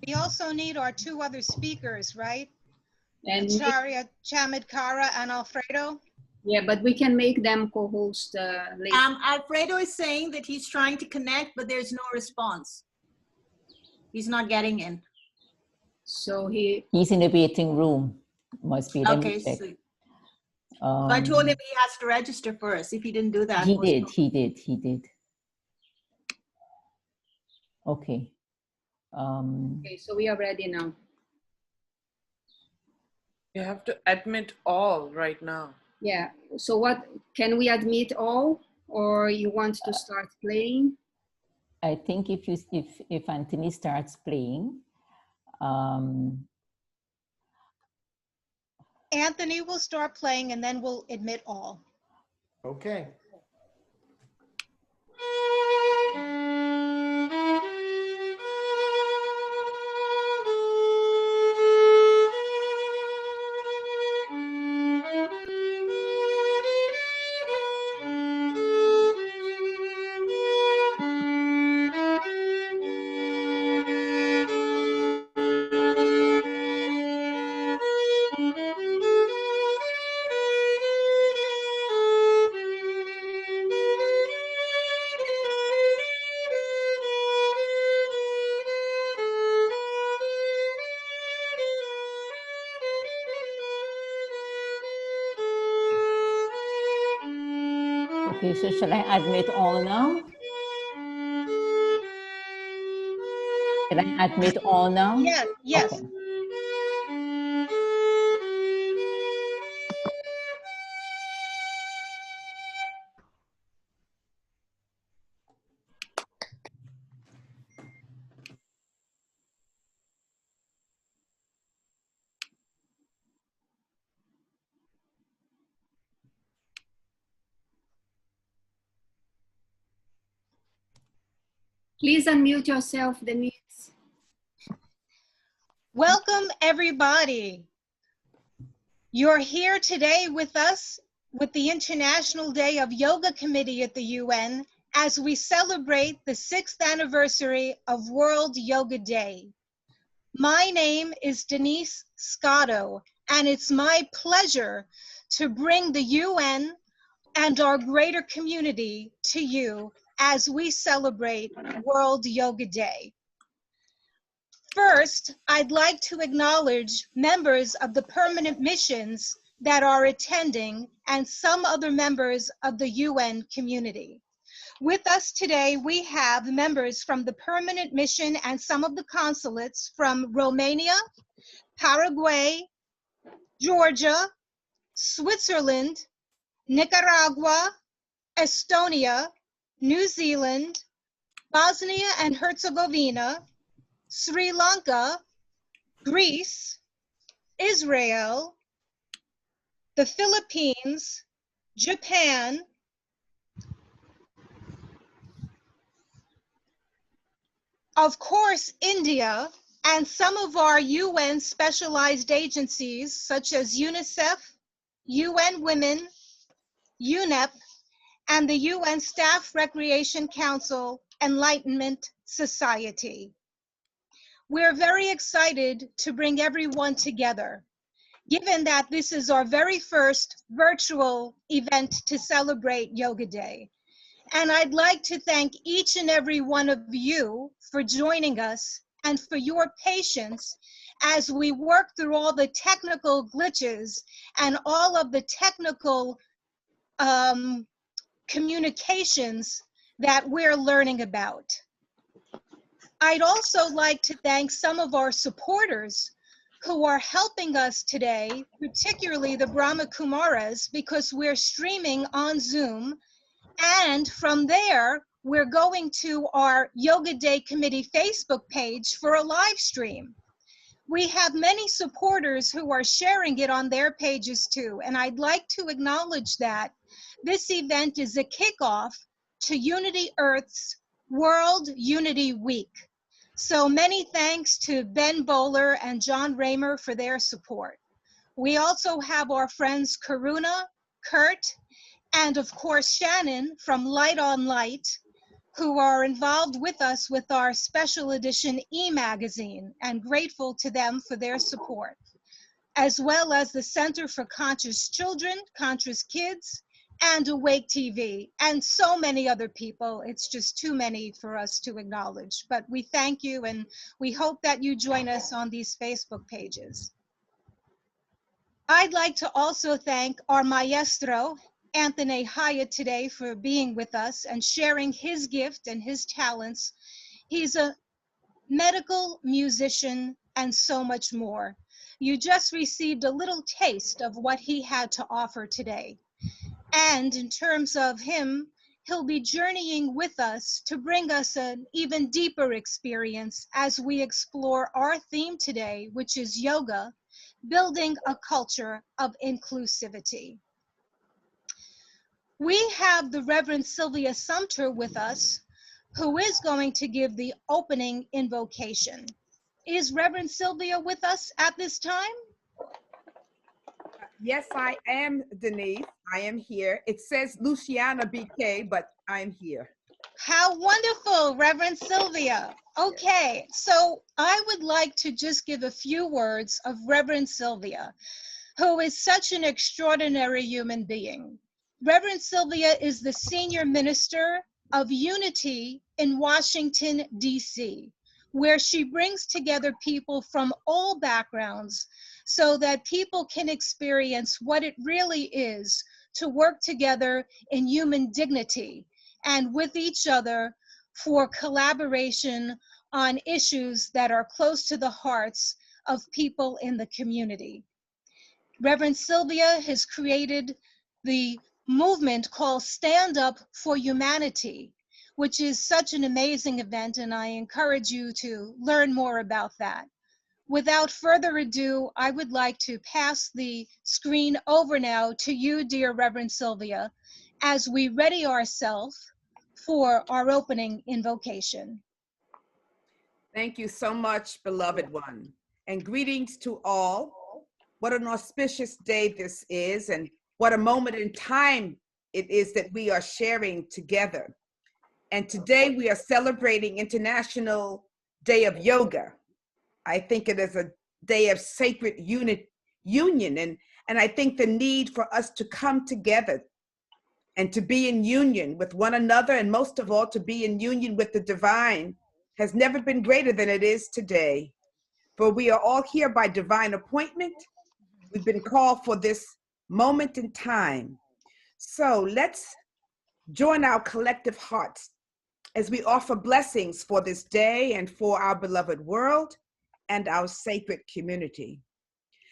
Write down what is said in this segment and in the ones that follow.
We also need our two other speakers, right? And Acharya Chamatkara and Alfredo. yeah, but we can make them co-host later. Alfredo is saying that he's trying to connect, but there's no response. He's not getting in. So he's in the waiting room. Must be. Let me check. So I told him he has to register first. If he didn't do that, he did. Okay. Okay, so we are ready now. You have to admit all right now. Yeah. So what, can we admit all, or you want to start playing? I think if Anthony starts playing, Anthony will start playing and then we'll admit all. Okay. okay, so shall I admit all now? Shall I admit all now? Yes, yes. Okay. Please unmute yourself, Denise. Welcome, everybody. You're here today with us with the International Day of Yoga Committee at the UN as we celebrate the 6th anniversary of World Yoga Day. My name is Denise Scotto, and it's my pleasure to bring the UN and our greater community to you as we celebrate World Yoga Day. First, I'd like to acknowledge members of the permanent missions that are attending and some other members of the UN community. With us today, we have members from the permanent mission and some of the consulates from Romania, Paraguay, Georgia, Switzerland, Nicaragua, Estonia, New Zealand, Bosnia and Herzegovina, Sri Lanka, Greece, Israel, the Philippines, Japan, of course, India, and some of our UN specialized agencies such as UNICEF, UN Women, UNEP, and the UN Staff Recreation Council Enlightenment Society. We're very excited to bring everyone together, given that this is our very first virtual event to celebrate Yoga Day. And I'd like to thank each and every one of you for joining us and for your patience as we work through all the technical glitches and all of the technical communications that we're learning about. I'd also like to thank some of our supporters who are helping us today, particularly the Brahma Kumaras, because we're streaming on Zoom. And from there, we're going to our Yoga Day Committee Facebook page for a live stream. We have many supporters who are sharing it on their pages too. And I'd like to acknowledge that this event is a kickoff to Unity Earth's World Unity Week. So many thanks to Ben Bowler and John Raymer for their support. We also have our friends Karuna, Kurt, and of course Shannon from Light on Light, who are involved with us with our special edition e-magazine, and grateful to them for their support, as well as the Center for Conscious Children, Conscious Kids, and Awake TV, and so many other people. It's just too many for us to acknowledge. But we thank you, and we hope that you join us on these Facebook pages. I'd like to also thank our maestro, Anthony Hyatt, today for being with us and sharing his gift and his talents. He's a medical musician and so much more. You just received a little taste of what he had to offer today. And in terms of him, he'll be journeying with us to bring us an even deeper experience as we explore our theme today, which is yoga, building a culture of inclusivity. We have the Reverend Sylvia Sumter with us, who is going to give the opening invocation. Is Reverend Sylvia with us at this time? Yes, I am, Denise. I am here. It says Luciana BK, but I'm here. How wonderful, Reverend Sylvia. Okay, so I would like to just give a few words of Reverend Sylvia, who is such an extraordinary human being. Reverend Sylvia is the Senior Minister of Unity in Washington, D.C., where she brings together people from all backgrounds so that people can experience what it really is to work together in human dignity and with each other for collaboration on issues that are close to the hearts of people in the community. Reverend Sylvia has created the movement called Stand Up for Humanity, which is such an amazing event, and I encourage you to learn more about that. Without further ado, I would like to pass the screen over now to you, dear Reverend Sylvia, as we ready ourselves for our opening invocation. Thank you so much, beloved one. And greetings to all. What an auspicious day this is, and what a moment in time it is that we are sharing together. And today we are celebrating International Day of Yoga. I think it is a day of sacred union, and I think the need for us to come together and to be in union with one another, and most of all, to be in union with the divine, has never been greater than it is today. For we are all here by divine appointment. We've been called for this moment in time. So let's join our collective hearts as we offer blessings for this day and for our beloved world and our sacred community.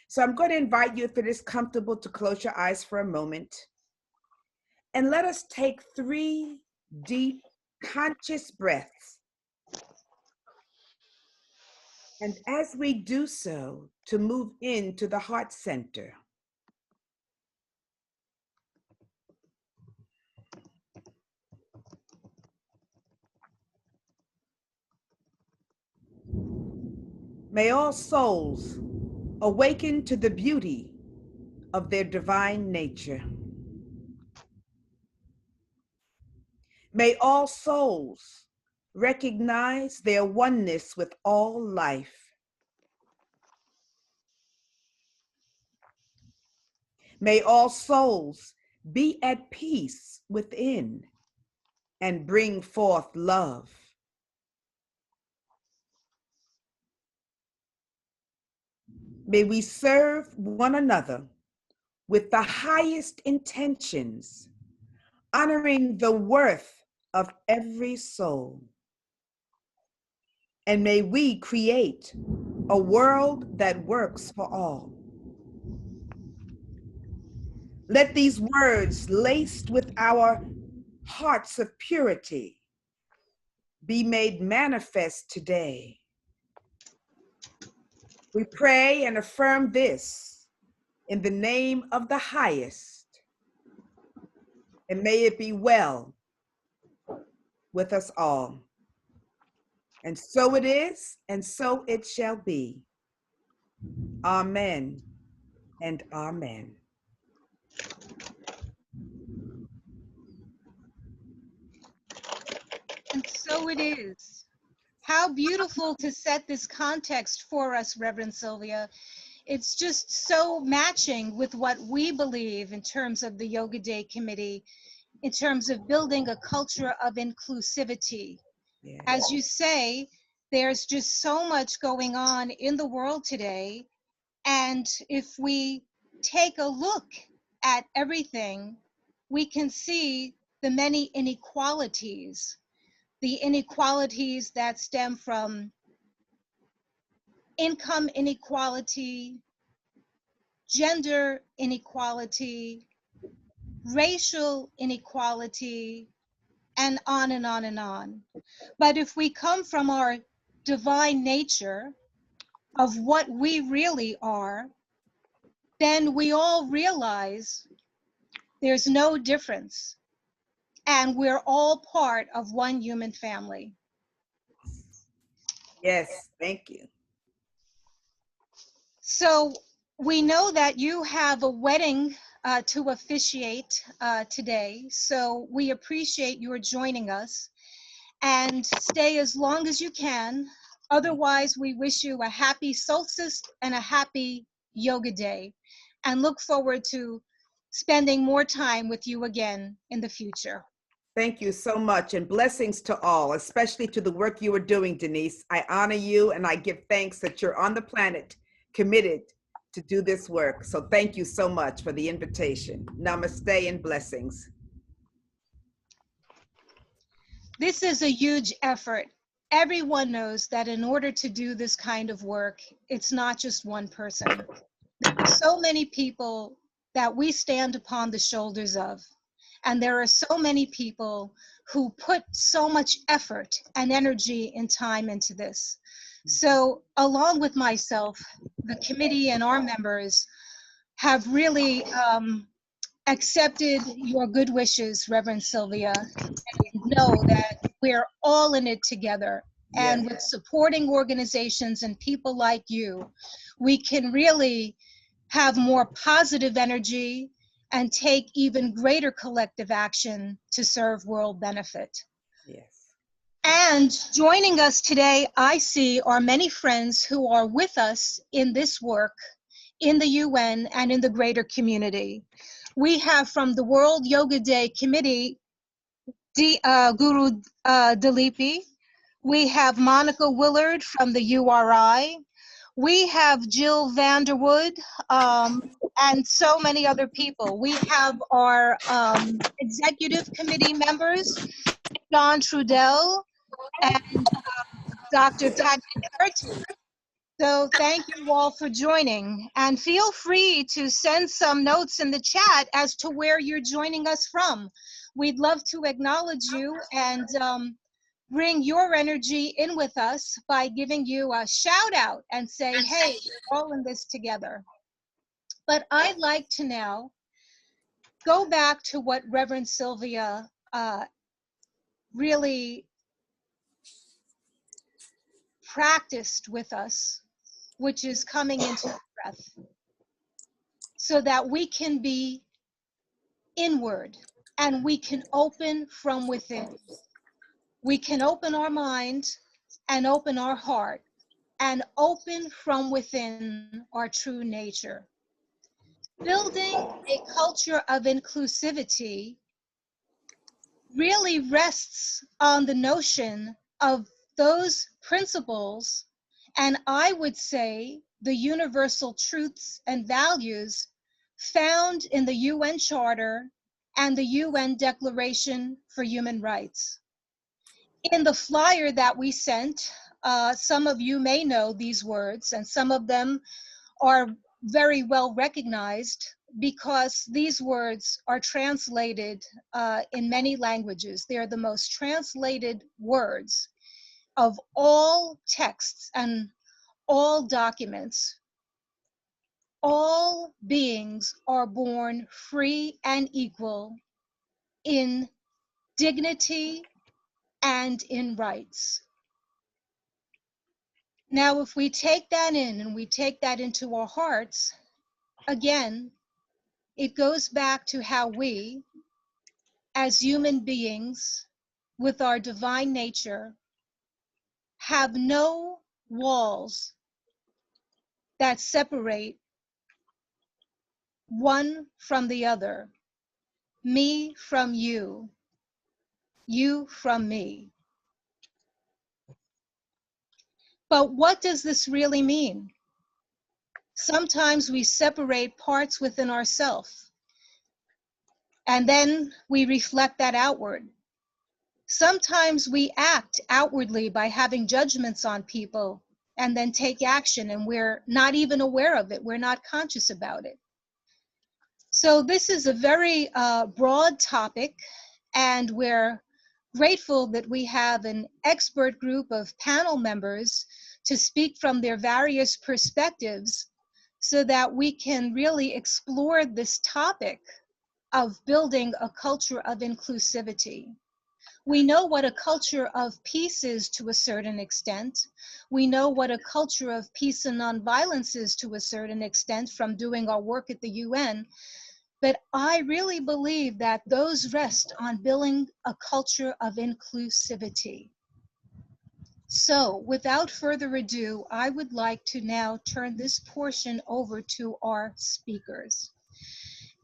So I'm going to invite you, if it is comfortable, to close your eyes for a moment. And let us take 3 deep, conscious breaths. And as we do so, to move into the heart center. May all souls awaken to the beauty of their divine nature. May all souls recognize their oneness with all life. May all souls be at peace within and bring forth love. May we serve one another with the highest intentions, honoring the worth of every soul. And may we create a world that works for all. Let these words, laced with our hearts of purity, be made manifest today. We pray and affirm this in the name of the highest, and may it be well with us all. And so it is, and so it shall be. Amen and amen. And so it is. How beautiful to set this context for us, Reverend Sylvia. It's just so matching with what we believe in terms of the Yoga Day Committee, in terms of building a culture of inclusivity. Yeah. As you say, there's just so much going on in the world today. And if we take a look at everything, we can see the many inequalities, the inequalities that stem from income inequality, gender inequality, racial inequality, and on and on and on. But if we come from our divine nature of what we really are, then we all realize there's no difference, and we're all part of one human family. Yes, thank you. So we know that you have a wedding to officiate today, so we appreciate your joining us, and stay as long as you can. Otherwise, we wish you a happy solstice and a happy yoga day, and look forward to spending more time with you again in the future. Thank you so much, and blessings to all, especially to the work you are doing, Denise. I honor you, and I give thanks that you're on the planet committed to do this work. So thank you so much for the invitation. Namaste and blessings. This is a huge effort. Everyone knows that in order to do this kind of work, it's not just one person. There are so many people that we stand upon the shoulders of. And there are so many people who put so much effort and energy and time into this. So along with myself, the committee and our members have really accepted your good wishes, Reverend Sylvia, and know that we're all in it together. And Yes. with supporting organizations and people like you, we can really have more positive energy and take even greater collective action to serve world benefit. Yes. And joining us today, I see are many friends who are with us in this work in the UN and in the greater community. We have from the World Yoga Day Committee, Guru Dalipi. We have Monica Willard from the URI. We have Jill Vanderwood, and so many other people. We have our executive committee members, John Trudell and Dr. Tanya Curti. So thank you all for joining, and feel free to send some notes in the chat as to where you're joining us from. We'd love to acknowledge you and bring your energy in with us by giving you a shout out and say, hey, we're all in this together. But I'd like to now go back to what Reverend Sylvia really practiced with us, which is coming into the breath, so that we can be inward and we can open from within. We can open our mind and open our heart and open from within our true nature. Building a culture of inclusivity really rests on the notion of those principles, and I would say the universal truths and values found in the UN Charter and the UN Declaration for Human Rights. In the flyer that we sent, some of you may know these words, and some of them are very well recognized because these words are translated in many languages. They're the most translated words of all texts and all documents. All beings are born free and equal in dignity and in rights. Now, if we take that in and we take that into our hearts, again, it goes back to how we, as human beings, with our divine nature have no walls that separate one from the other, me from you, you from me. But what does this really mean? Sometimes we separate parts within ourselves, and then we reflect that outward. Sometimes we act outwardly by having judgments on people and then take action, and we're not even aware of it. We're not conscious about it. So this is a very broad topic, and we're grateful that we have an expert group of panel members to speak from their various perspectives so that we can really explore this topic of building a culture of inclusivity. We know what a culture of peace is to a certain extent. We know what a culture of peace and nonviolence is to a certain extent from doing our work at the UN. But I really believe that those rest on building a culture of inclusivity. So without further ado, I would like to now turn this portion over to our speakers.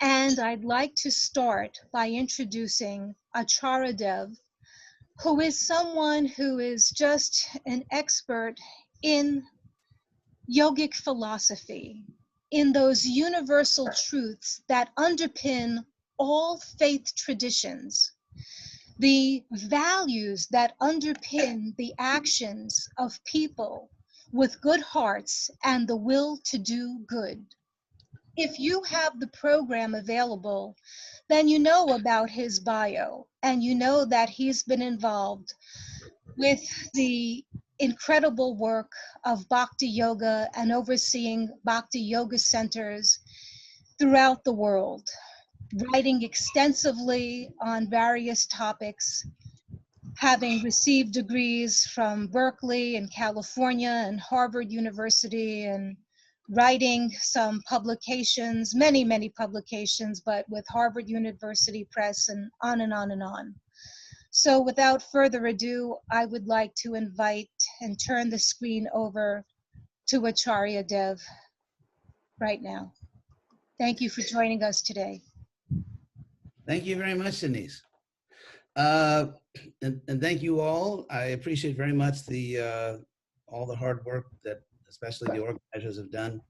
And I'd like to start by introducing Acharya Dev, who is someone who is just an expert in yogic philosophy, in those universal truths that underpin all faith traditions, the values that underpin the actions of people with good hearts and the will to do good. If you have the program available, then you know about his bio, and you know that he's been involved with the incredible work of Bhakti Yoga and overseeing Bhakti Yoga centers throughout the world, writing extensively on various topics, having received degrees from Berkeley and California and Harvard University, and writing some publications, many, many publications, but with Harvard University Press, and on and on and on. So without further ado, I would like to invite and turn the screen over to Acharya Dev right now. Thank you for joining us today. Thank you very much, Denise. And thank you all. I appreciate very much all the hard work that especially the organizers have done,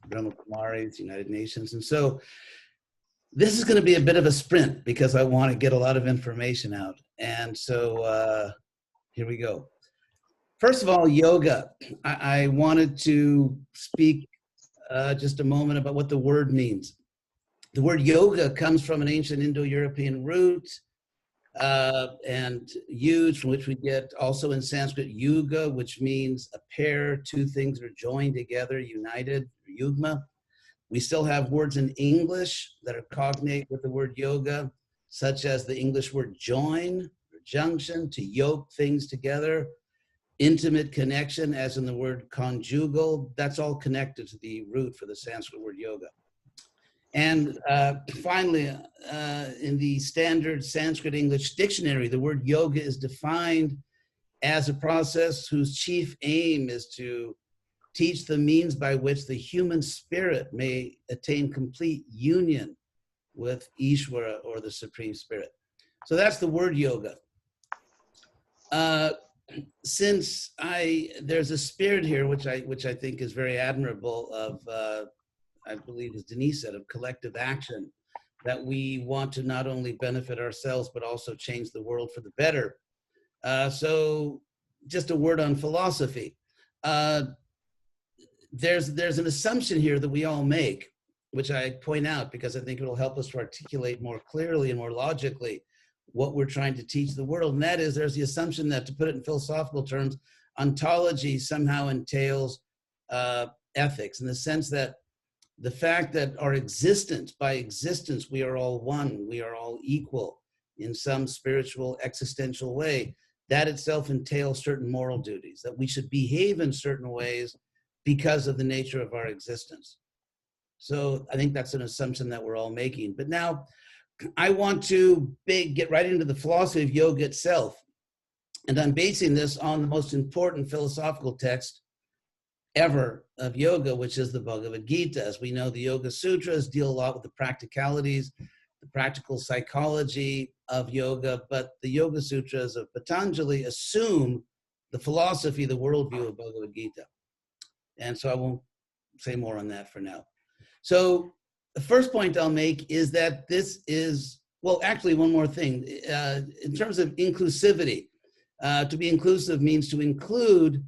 Brahma Kumaris, United Nations. And so this is going to be a bit of a sprint because I want to get a lot of information out. And so here we go. First of all, yoga. I wanted to speak just a moment about what the word means. The word yoga comes from an ancient Indo-European root and used, from which we get also in Sanskrit yuga, which means a pair, two things are joined together, united, yugma. We still have words in English that are cognate with the word yoga, such as the English word join or junction, to yoke things together, intimate connection, as in the word conjugal. That's all connected to the root for the Sanskrit word yoga. And finally, in the standard Sanskrit English dictionary, the word yoga is defined as a process whose chief aim is to teach the means by which the human spirit may attain complete union with Ishvara, or the Supreme Spirit. So that's the word yoga. Since there's a spirit here, which I think is very admirable, of I believe, as Denise said, of collective action, that we want to not only benefit ourselves, but also change the world for the better. So just a word on philosophy. There's an assumption here that we all make, which I point out because I think it will help us to articulate more clearly and more logically what we're trying to teach the world. And that is, there's the assumption that, to put it in philosophical terms, ontology somehow entails ethics, in the sense that the fact that our existence, by existence, we are all one, we are all equal in some spiritual existential way, that itself entails certain moral duties, that we should behave in certain ways because of the nature of our existence. So I think that's an assumption that we're all making. But now, I want to get right into the philosophy of yoga itself. And I'm basing this on the most important philosophical text ever of yoga, which is the Bhagavad Gita. As we know, the Yoga Sutras deal a lot with the practicalities, the practical psychology of yoga, but the Yoga Sutras of Patanjali assume the philosophy, the worldview of Bhagavad Gita. And so I won't say more on that for now. So the first point I'll make is that this is, well, actually one more thing. In terms of inclusivity, to be inclusive means to include,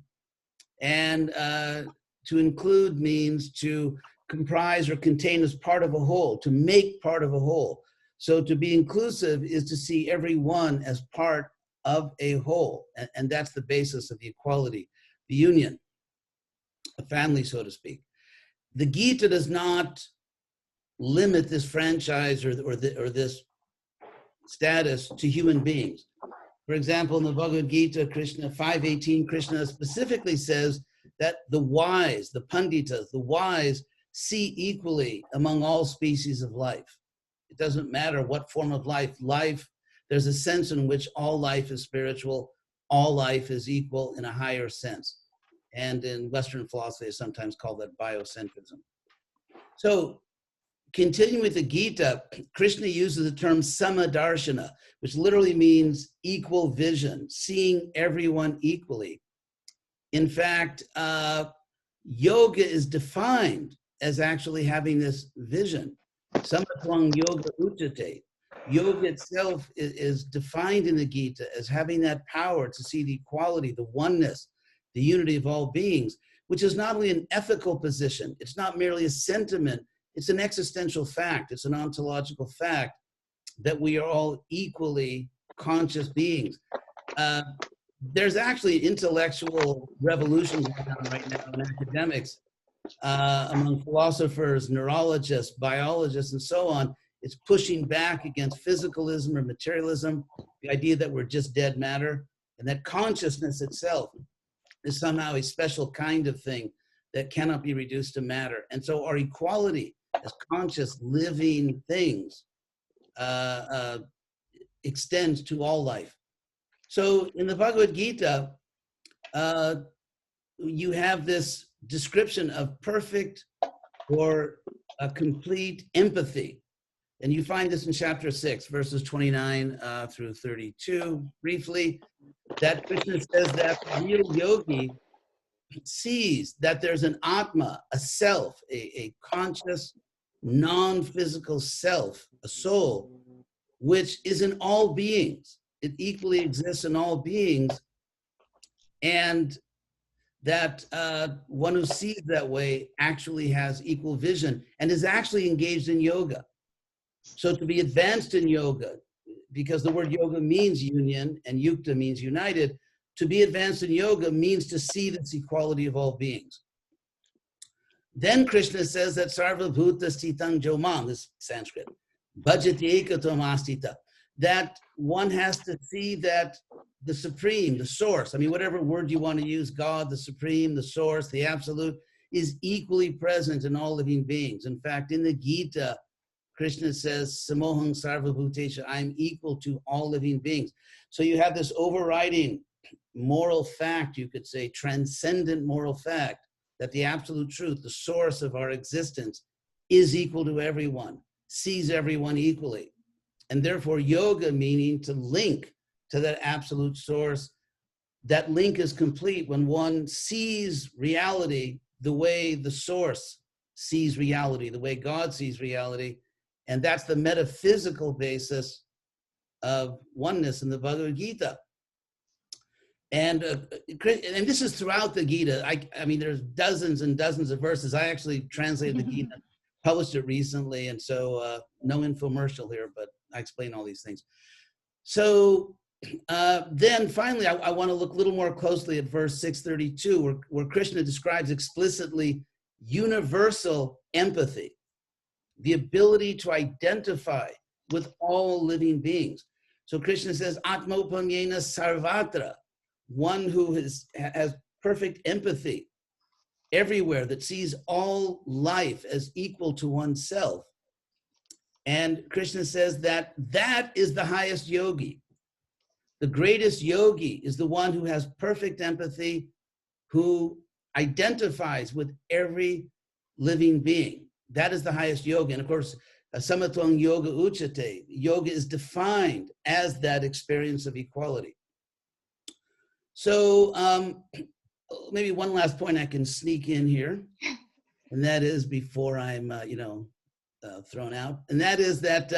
and to include means to comprise or contain as part of a whole, to make part of a whole. So to be inclusive is to see everyone as part of a whole, and that's the basis of the equality, the union, a family, so to speak. The Gita does not limit this franchise or this status to human beings. For example, in the Bhagavad Gita, Krishna 5:18, Krishna specifically says that the wise, the panditas, the wise see equally among all species of life. It doesn't matter what form of life. There's a sense in which all life is spiritual, all life is equal in a higher sense. And in Western philosophy, they sometimes call that biocentrism. So continuing with the Gita, Krishna uses the term samadarshana, which literally means equal vision, seeing everyone equally. In fact, yoga is defined as actually having this vision. Samatvang yoga uchate. Yoga itself is defined in the Gita as having that power to see the equality, the oneness, the unity of all beings, which is not only an ethical position, it's not merely a sentiment, it's an existential fact, it's an ontological fact that we are all equally conscious beings. There's actually intellectual revolution going on right now in academics, among philosophers, neurologists, biologists, and so on. It's pushing back against physicalism or materialism, the idea that we're just dead matter, and that consciousness itself is somehow a special kind of thing that cannot be reduced to matter. And so our equality as conscious living things extends to all life. So in the Bhagavad Gita, you have this description of perfect or a complete empathy. And you find this in chapter 6, verses 29 through 32, briefly, that Krishna says that the real yogi sees that there's an Atma, a self, a conscious, non-physical self, a soul, which is in all beings. It equally exists in all beings. And that one who sees that way actually has equal vision and is actually engaged in yoga. So to be advanced in yoga, because the word yoga means union and yukta means united, to be advanced in yoga means to see this equality of all beings. Then Krishna says that sarva bhuta stitang jomam, this Sanskrit, bhajati ekatam astita, that one has to see that the supreme, the source, I mean, whatever word you want to use, God, the supreme, the source, the absolute, is equally present in all living beings. In fact, in the Gita, Krishna says, Samoham sarva bhutesha, I'm equal to all living beings. So you have this overriding moral fact, you could say, transcendent moral fact, that the absolute truth, the source of our existence, is equal to everyone, sees everyone equally. And therefore, yoga meaning to link to that absolute source. That link is complete when one sees reality the way the source sees reality, the way God sees reality. And that's the metaphysical basis of oneness in the Bhagavad Gita. And this is throughout the Gita. I mean, there's dozens and dozens of verses. I actually translated the Gita, published it recently, and so no infomercial here, but I explain all these things. So then finally, I want to look a little more closely at verse 632, where Krishna describes explicitly universal empathy, the ability to identify with all living beings. So Krishna says, Atmopamyena sarvatra, one who has perfect empathy everywhere, that sees all life as equal to oneself. And Krishna says that that is the highest yogi. The greatest yogi is the one who has perfect empathy, who identifies with every living being. That is the highest yoga. And of course, Samatwang Yoga Uchate, yoga is defined as that experience of equality. So maybe one last point I can sneak in here, and that is before I'm, thrown out, and that is that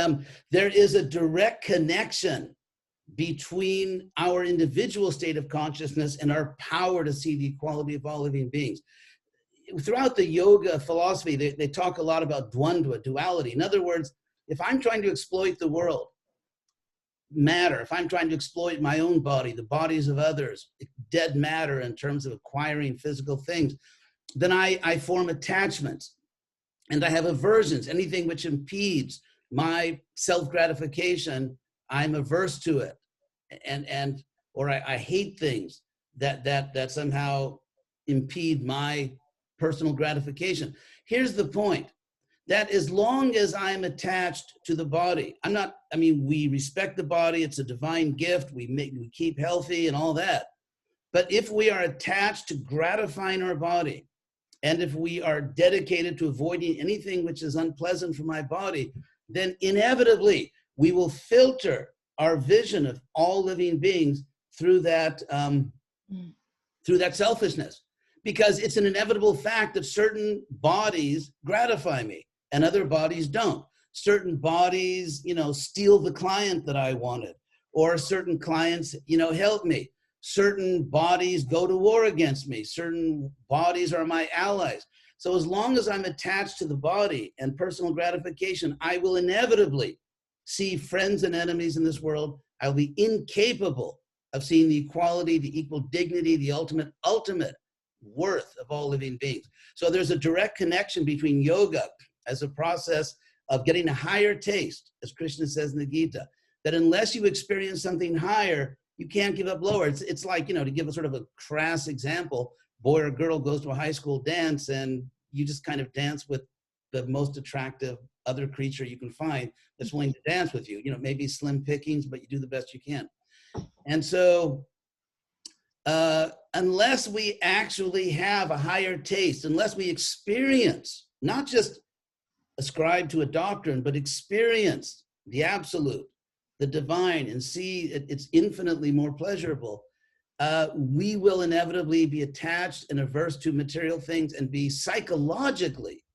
there is a direct connection between our individual state of consciousness and our power to see the equality of all living beings. Throughout the yoga philosophy, they talk a lot about dvandva, duality. In other words, if I'm trying to exploit the world, matter, if I'm trying to exploit my own body, the bodies of others, dead matter in terms of acquiring physical things, then I form attachments and I have aversions. Anything which impedes my self-gratification, I'm averse to it. Or I hate things that somehow impede my personal gratification. Here's the point, that as long as I'm attached to the body, we respect the body, it's a divine gift, we keep healthy and all that. But if we are attached to gratifying our body, and if we are dedicated to avoiding anything which is unpleasant for my body, then inevitably we will filter our vision of all living beings through that selfishness. Because it's an inevitable fact that certain bodies gratify me and other bodies don't. Certain bodies, steal the client that I wanted, or certain clients, help me. Certain bodies go to war against me. Certain bodies are my allies. So as long as I'm attached to the body and personal gratification, I will inevitably see friends and enemies in this world. I'll be incapable of seeing the equality, the equal dignity, the ultimate worth of all living beings. So there's a direct connection between yoga as a process of getting a higher taste, as Krishna says in the Gita, that unless you experience something higher, you can't give up lower. It's like, to give a sort of a crass example, boy or girl goes to a high school dance and you just kind of dance with the most attractive other creature you can find that's willing to dance with you. Maybe slim pickings, but you do the best you can. And so unless we actually have a higher taste, unless we experience, not just ascribe to a doctrine, but experience the absolute, the divine, and see it's infinitely more pleasurable, we will inevitably be attached and averse to material things and be psychologically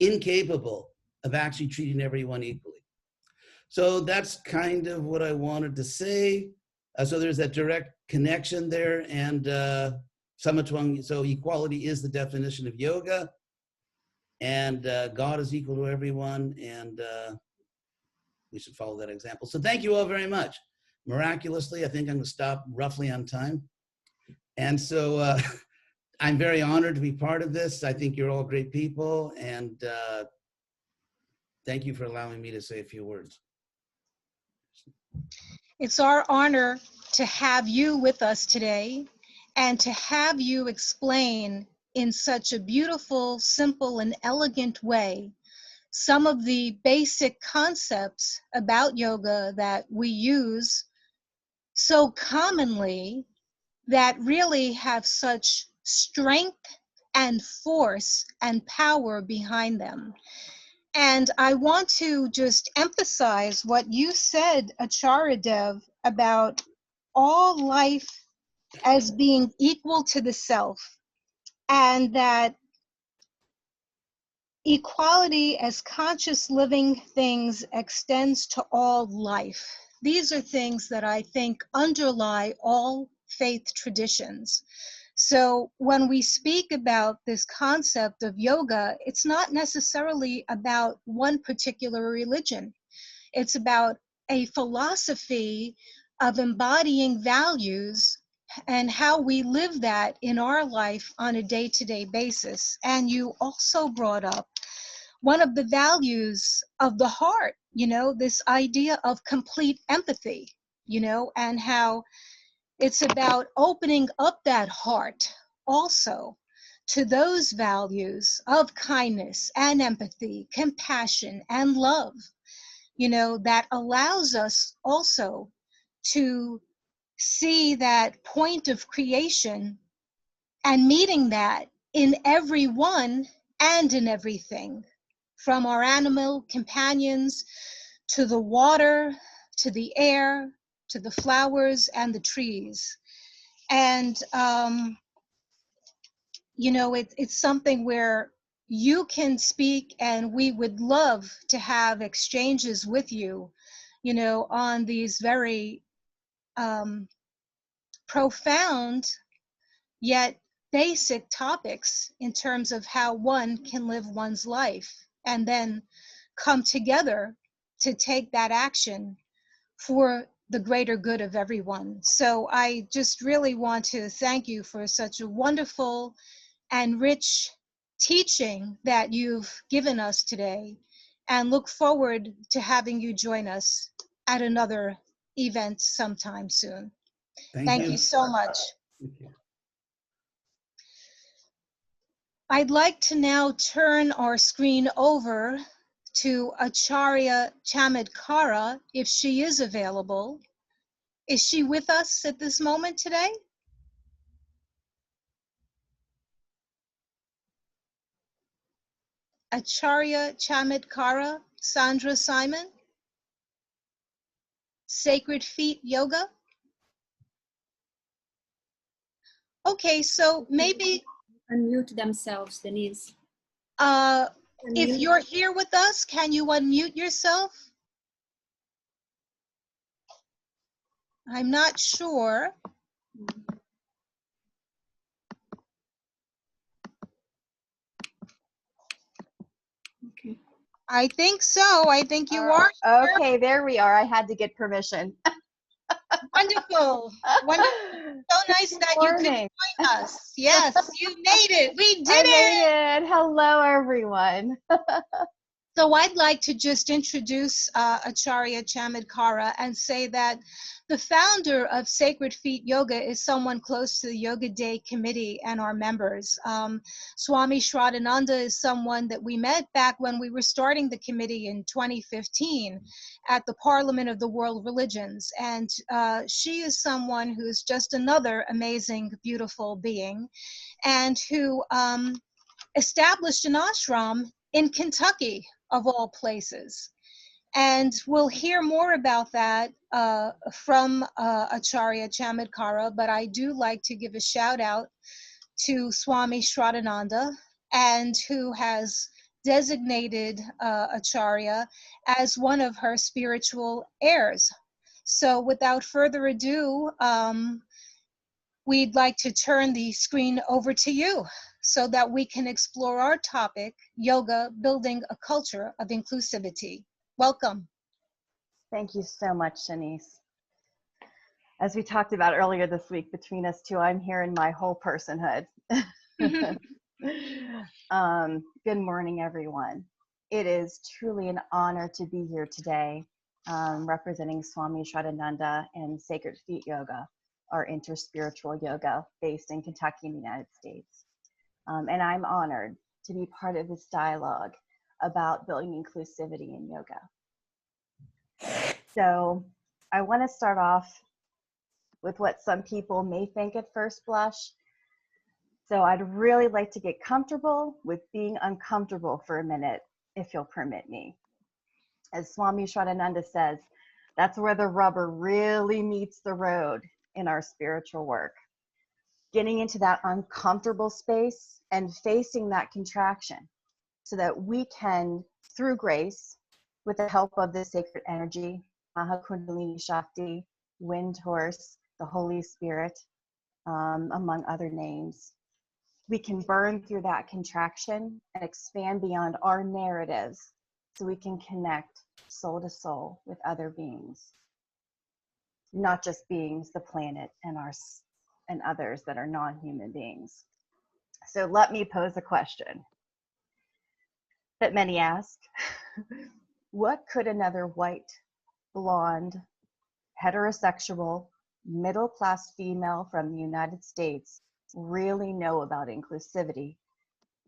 incapable of actually treating everyone equally. So that's kind of what I wanted to say. So there's that direct connection there, and Samatwang, so equality is the definition of yoga, and God is equal to everyone, and we should follow that example. So thank you all very much. Miraculously, I think I'm gonna stop roughly on time. And so I'm very honored to be part of this. I think you're all great people, and thank you for allowing me to say a few words. It's our honor to have you with us today and to have you explain in such a beautiful, simple, and elegant way some of the basic concepts about yoga that we use so commonly that really have such strength and force and power behind them. And I want to just emphasize what you said, Acharya Dev, about all life as being equal to the self, and that equality as conscious living things extends to all life. These are things that I think underlie all faith traditions. So when we speak about this concept of yoga, it's not necessarily about one particular religion. It's about a philosophy of embodying values and how we live that in our life on a day-to-day basis. And you also brought up one of the values of the heart, this idea of complete empathy, and how it's about opening up that heart also to those values of kindness and empathy, compassion and love. that allows us also to see that point of creation and meeting that in everyone and in everything, from our animal companions to the water, to the air, to the flowers and the trees. And, it's something where you can speak, and we would love to have exchanges with you, on these very profound yet basic topics in terms of how one can live one's life and then come together to take that action for the greater good of everyone. So I just really want to thank you for such a wonderful and rich teaching that you've given us today, and look forward to having you join us at another event sometime soon. Thank you so much. Thank you. I'd like to now turn our screen over to Acharya Chamadkara, if she is available. Is she with us at this moment today? Acharya Chamadkara, Sandra Simon, Sacred Feet Yoga. Okay, so maybe Unmute themselves, Denise. if Unmute. you're here with us, can you unmute yourself? I'm not sure. Okay. I think so. I think you are. Okay, there we are. I had to get permission. Wonderful. Wonderful. So nice Good that you could morning. join us. Yes, you made it. We did I it. made it. Hello, everyone. So I'd like to just introduce Acharya Chamadkara and say that the founder of Sacred Feet Yoga is someone close to the Yoga Day committee and our members. Swami Shraddhananda is someone that we met back when we were starting the committee in 2015 at the Parliament of the World Religions. And she is someone who's just another amazing, beautiful being, and who established an ashram in Kentucky, of all places. And we'll hear more about that from Acharya Chamadkara, but I do like to give a shout out to Swami Shraddhananda, and who has designated Acharya as one of her spiritual heirs. So without further ado, we'd like to turn the screen over to you so that we can explore our topic, yoga, building a culture of inclusivity. Welcome. Thank you so much, Shanice. As we talked about earlier this week, between us two, I'm here in my whole personhood. Good morning, everyone. It is truly an honor to be here today, representing Swami Shraddhananda and Sacred Feet Yoga, our interspiritual yoga based in Kentucky in the United States. And I'm honored to be part of this dialogue about building inclusivity in yoga. So I want to start off with what some people may think at first blush. So I'd really like to get comfortable with being uncomfortable for a minute, if you'll permit me. As Swami Shraddhananda says, that's where the rubber really meets the road in our spiritual work. Getting into that uncomfortable space and facing that contraction so that we can, through grace, with the help of the sacred energy, Maha Kundalini Shakti, Wind Horse, the Holy Spirit, among other names, we can burn through that contraction and expand beyond our narratives so we can connect soul to soul with other beings, not just beings, the planet, and others that are non-human beings. So let me pose a question that many ask. What could another white, blonde, heterosexual, middle-class female from the United States really know about inclusivity,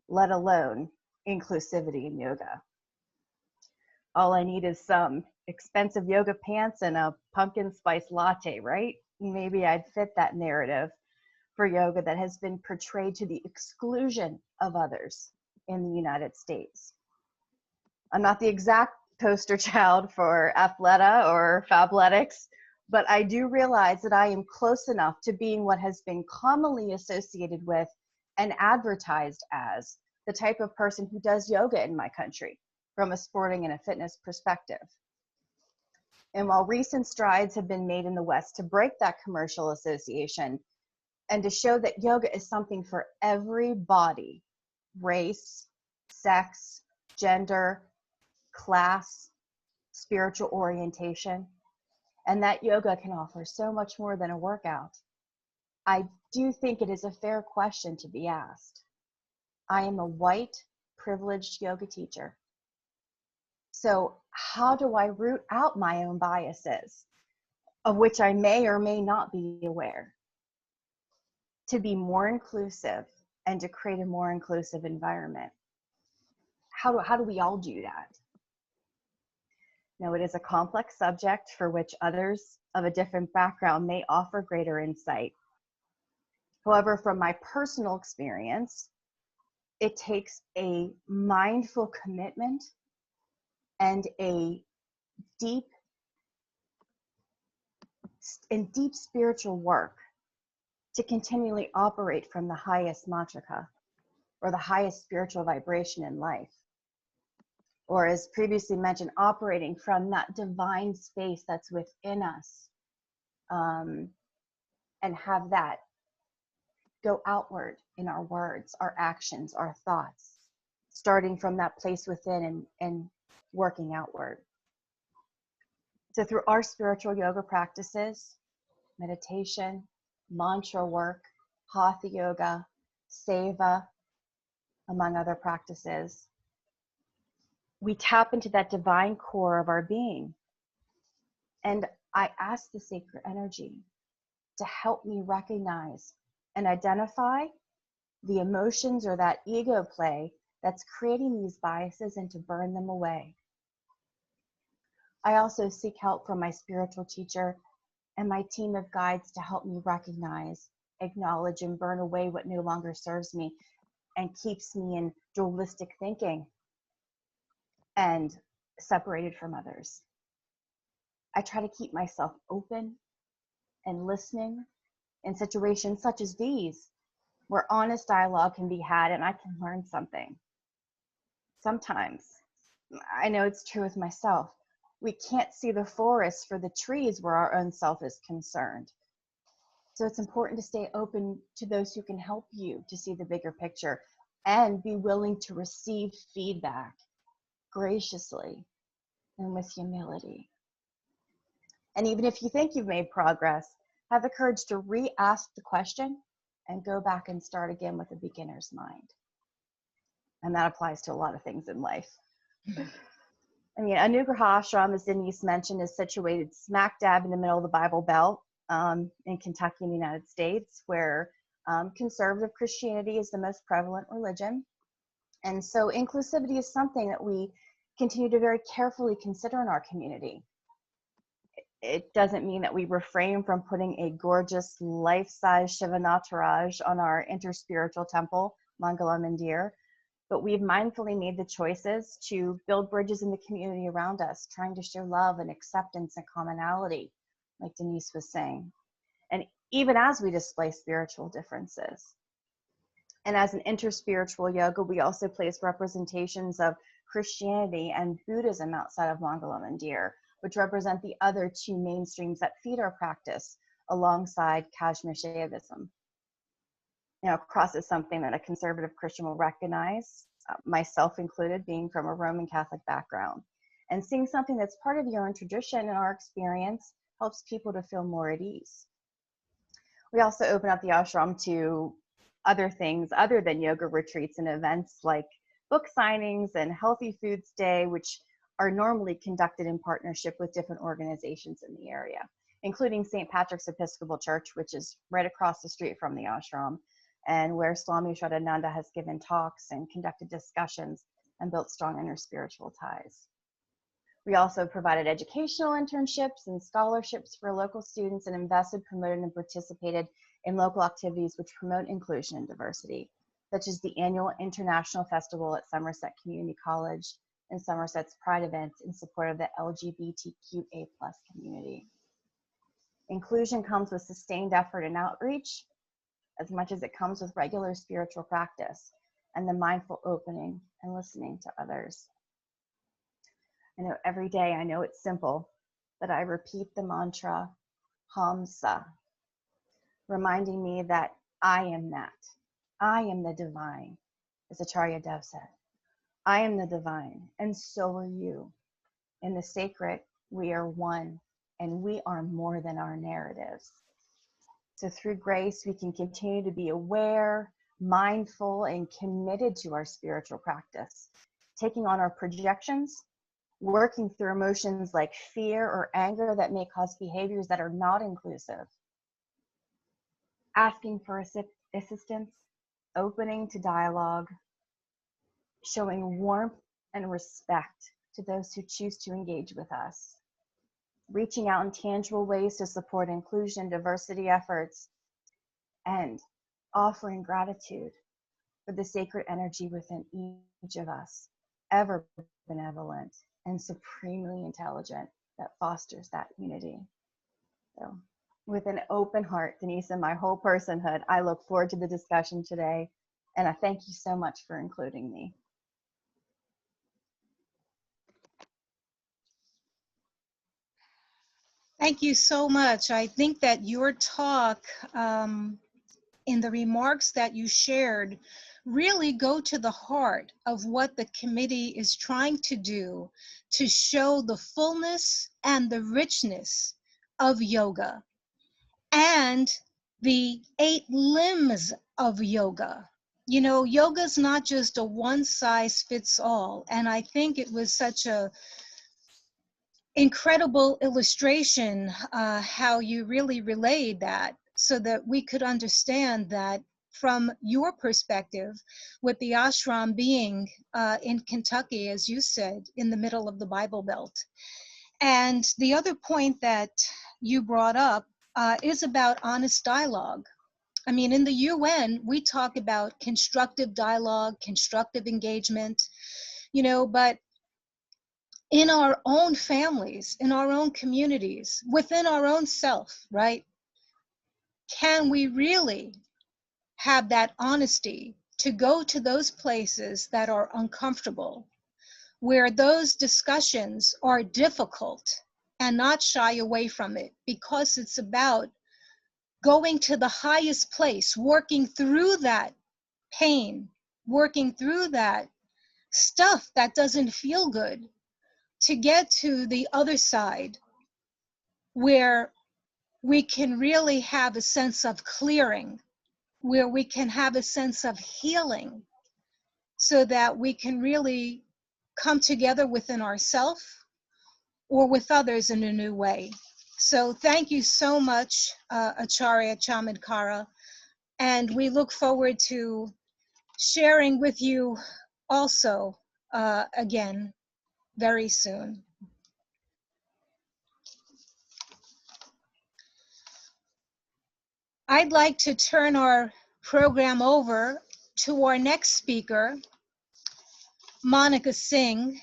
let alone inclusivity in yoga? all I need is some expensive yoga pants and a pumpkin spice latte, right? Maybe I'd fit that narrative for yoga that has been portrayed to the exclusion of others in the United States. I'm not the exact poster child for Athleta or Fabletics, but I do realize that I am close enough to being what has been commonly associated with and advertised as the type of person who does yoga in my country from a sporting and a fitness perspective. And while recent strides have been made in the West to break that commercial association and to show that yoga is something for every body, race, sex, gender, class, spiritual orientation, and that yoga can offer so much more than a workout, I do think it is a fair question to be asked. I am a white, privileged yoga teacher. So how do I root out my own biases, of which I may or may not be aware, to be more inclusive and to create a more inclusive environment? How do we all do that? Now, it is a complex subject for which others of a different background may offer greater insight. However, from my personal experience, it takes a mindful commitment and a deep spiritual work to continually operate from the highest matrika, or the highest spiritual vibration in life. Or as previously mentioned, operating from that divine space that's within us, and have that go outward in our words, our actions, our thoughts, starting from that place within and working outward. So through our spiritual yoga practices, meditation, mantra work, hatha yoga, seva, among other practices, we tap into that divine core of our being. And I ask the sacred energy to help me recognize and identify the emotions or that ego play that's creating these biases and to burn them away. I also seek help from my spiritual teacher and my team of guides to help me recognize, acknowledge, and burn away what no longer serves me and keeps me in dualistic thinking and separated from others. I try to keep myself open and listening in situations such as these, where honest dialogue can be had and I can learn something. Sometimes, I know it's true with myself, we can't see the forest for the trees where our own self is concerned. So it's important to stay open to those who can help you to see the bigger picture and be willing to receive feedback graciously and with humility. And even if you think you've made progress, have the courage to re-ask the question and go back and start again with a beginner's mind. And that applies to a lot of things in life. I mean, Anugraha Ashram, as Denise mentioned, is situated smack dab in the middle of the Bible Belt in Kentucky in the United States, where conservative Christianity is the most prevalent religion. And so inclusivity is something that we continue to very carefully consider in our community. It doesn't mean that we refrain from putting a gorgeous life-size Shiva Nataraj on our interspiritual temple, Mangala Mandir, but we've mindfully made the choices to build bridges in the community around us, trying to show love and acceptance and commonality, like Denise was saying. And even as we display spiritual differences. And as an interspiritual yoga, we also place representations of Christianity and Buddhism outside of Mangala Mandir, which represent the other two mainstreams that feed our practice alongside Kashmir Shaivism. Now, cross is something that a conservative Christian will recognize, myself included, being from a Roman Catholic background. And seeing something that's part of your own tradition and our experience helps people to feel more at ease. We also open up the ashram to other things other than yoga retreats and events like book signings and Healthy Foods Day, which are normally conducted in partnership with different organizations in the area, including St. Patrick's Episcopal Church, which is right across the street from the ashram, and where Swami Shraddhananda has given talks and conducted discussions and built strong inner spiritual ties. We also provided educational internships and scholarships for local students and invested, promoted, and participated in local activities which promote inclusion and diversity, such as the annual International Festival at Somerset Community College and Somerset's Pride events in support of the LGBTQA+ community. Inclusion comes with sustained effort and outreach, as much as it comes with regular spiritual practice and the mindful opening and listening to others. I know every day, I know it's simple, but I repeat the mantra, Hamsa, reminding me that I am that. I am the divine, as Acharya Dev said. I am the divine, and so are you. In the sacred, we are one, and we are more than our narratives. So through grace, we can continue to be aware, mindful, and committed to our spiritual practice, taking on our projections, working through emotions like fear or anger that may cause behaviors that are not inclusive, asking for assistance, opening to dialogue, showing warmth and respect to those who choose to engage with us, reaching out in tangible ways to support inclusion and diversity efforts, and offering gratitude for the sacred energy within each of us, ever benevolent and supremely intelligent, that fosters that unity. So with an open heart, Denise, and my whole personhood, I look forward to the discussion today, and I thank you so much for including me. Thank you so much. I think that your talk, in the remarks that you shared, really go to the heart of what the committee is trying to do to show the fullness and the richness of yoga and the 8 limbs of yoga. You know, yoga's not just a one size fits all. And I think it was such a incredible illustration how you really relayed that, so that we could understand that from your perspective, with the ashram being in Kentucky, as you said, in the middle of the Bible Belt. And the other point that you brought up is about honest dialogue. I mean, in the UN, we talk about constructive dialogue, constructive engagement, you know, but in our own families, in our own communities, within our own self, right? Can we really have that honesty to go to those places that are uncomfortable, where those discussions are difficult, and not shy away from it, because it's about going to the highest place, working through that pain, working through that stuff that doesn't feel good, to get to the other side where we can really have a sense of clearing, where we can have a sense of healing, so that we can really come together within ourselves or with others in a new way. So thank you so much, Acharya Chamatkara, and we look forward to sharing with you also again very soon. I'd like to turn our program over to our next speaker, Monica Singh,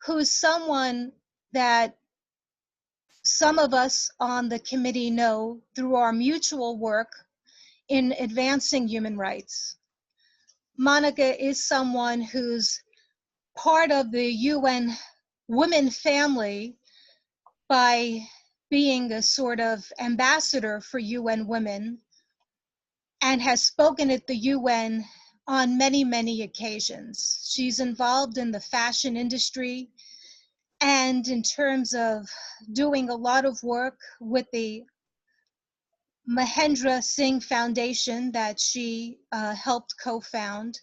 who's someone that some of us on the committee know through our mutual work in advancing human rights. Monica is someone who's part of the UN Women family by being a sort of ambassador for UN Women, and has spoken at the UN on many, many occasions. She's involved in the fashion industry, and in terms of doing a lot of work with the Mahendra Singh Foundation that she helped co-found.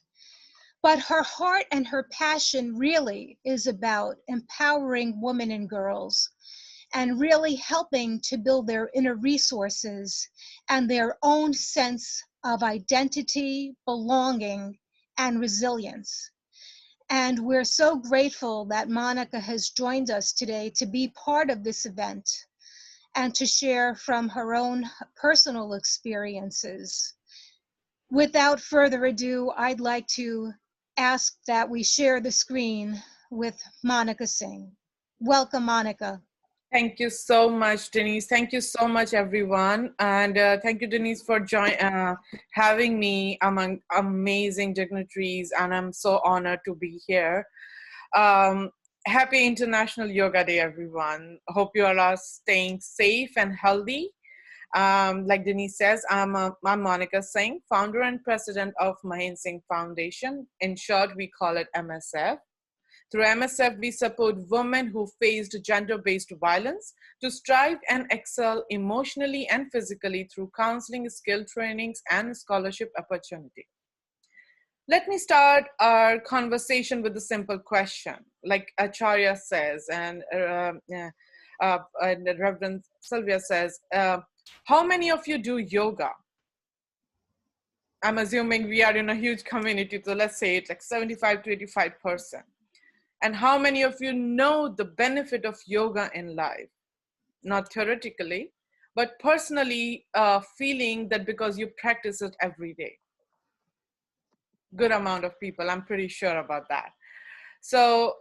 But her heart and her passion really is about empowering women and girls, and really helping to build their inner resources and their own sense of identity, belonging, and resilience. And we're so grateful that Monica has joined us today to be part of this event and to share from her own personal experiences. Without further ado, I'd like to ask that we share the screen with Monica Singh. Welcome, Monica. Thank you so much, Denise. Thank you so much, everyone. And thank you, Denise, for having me among amazing dignitaries. And I'm so honored to be here. Happy International Yoga Day, everyone. Hope you all are staying safe and healthy. Like Denise says, I'm Monica Singh, founder and president of Mahin Singh Foundation. In short, we call it MSF. Through MSF, we support women who faced gender-based violence to strive and excel emotionally and physically through counseling, skill trainings, and scholarship opportunity. Let me start our conversation with a simple question. Like Acharya says, and Reverend Sylvia says, how many of you do yoga? I'm assuming we are in a huge community, so let's say it's like 75 to 85%. And how many of you know the benefit of yoga in life? Not theoretically, but personally feeling that because you practice it every day. Good amount of people, I'm pretty sure about that. So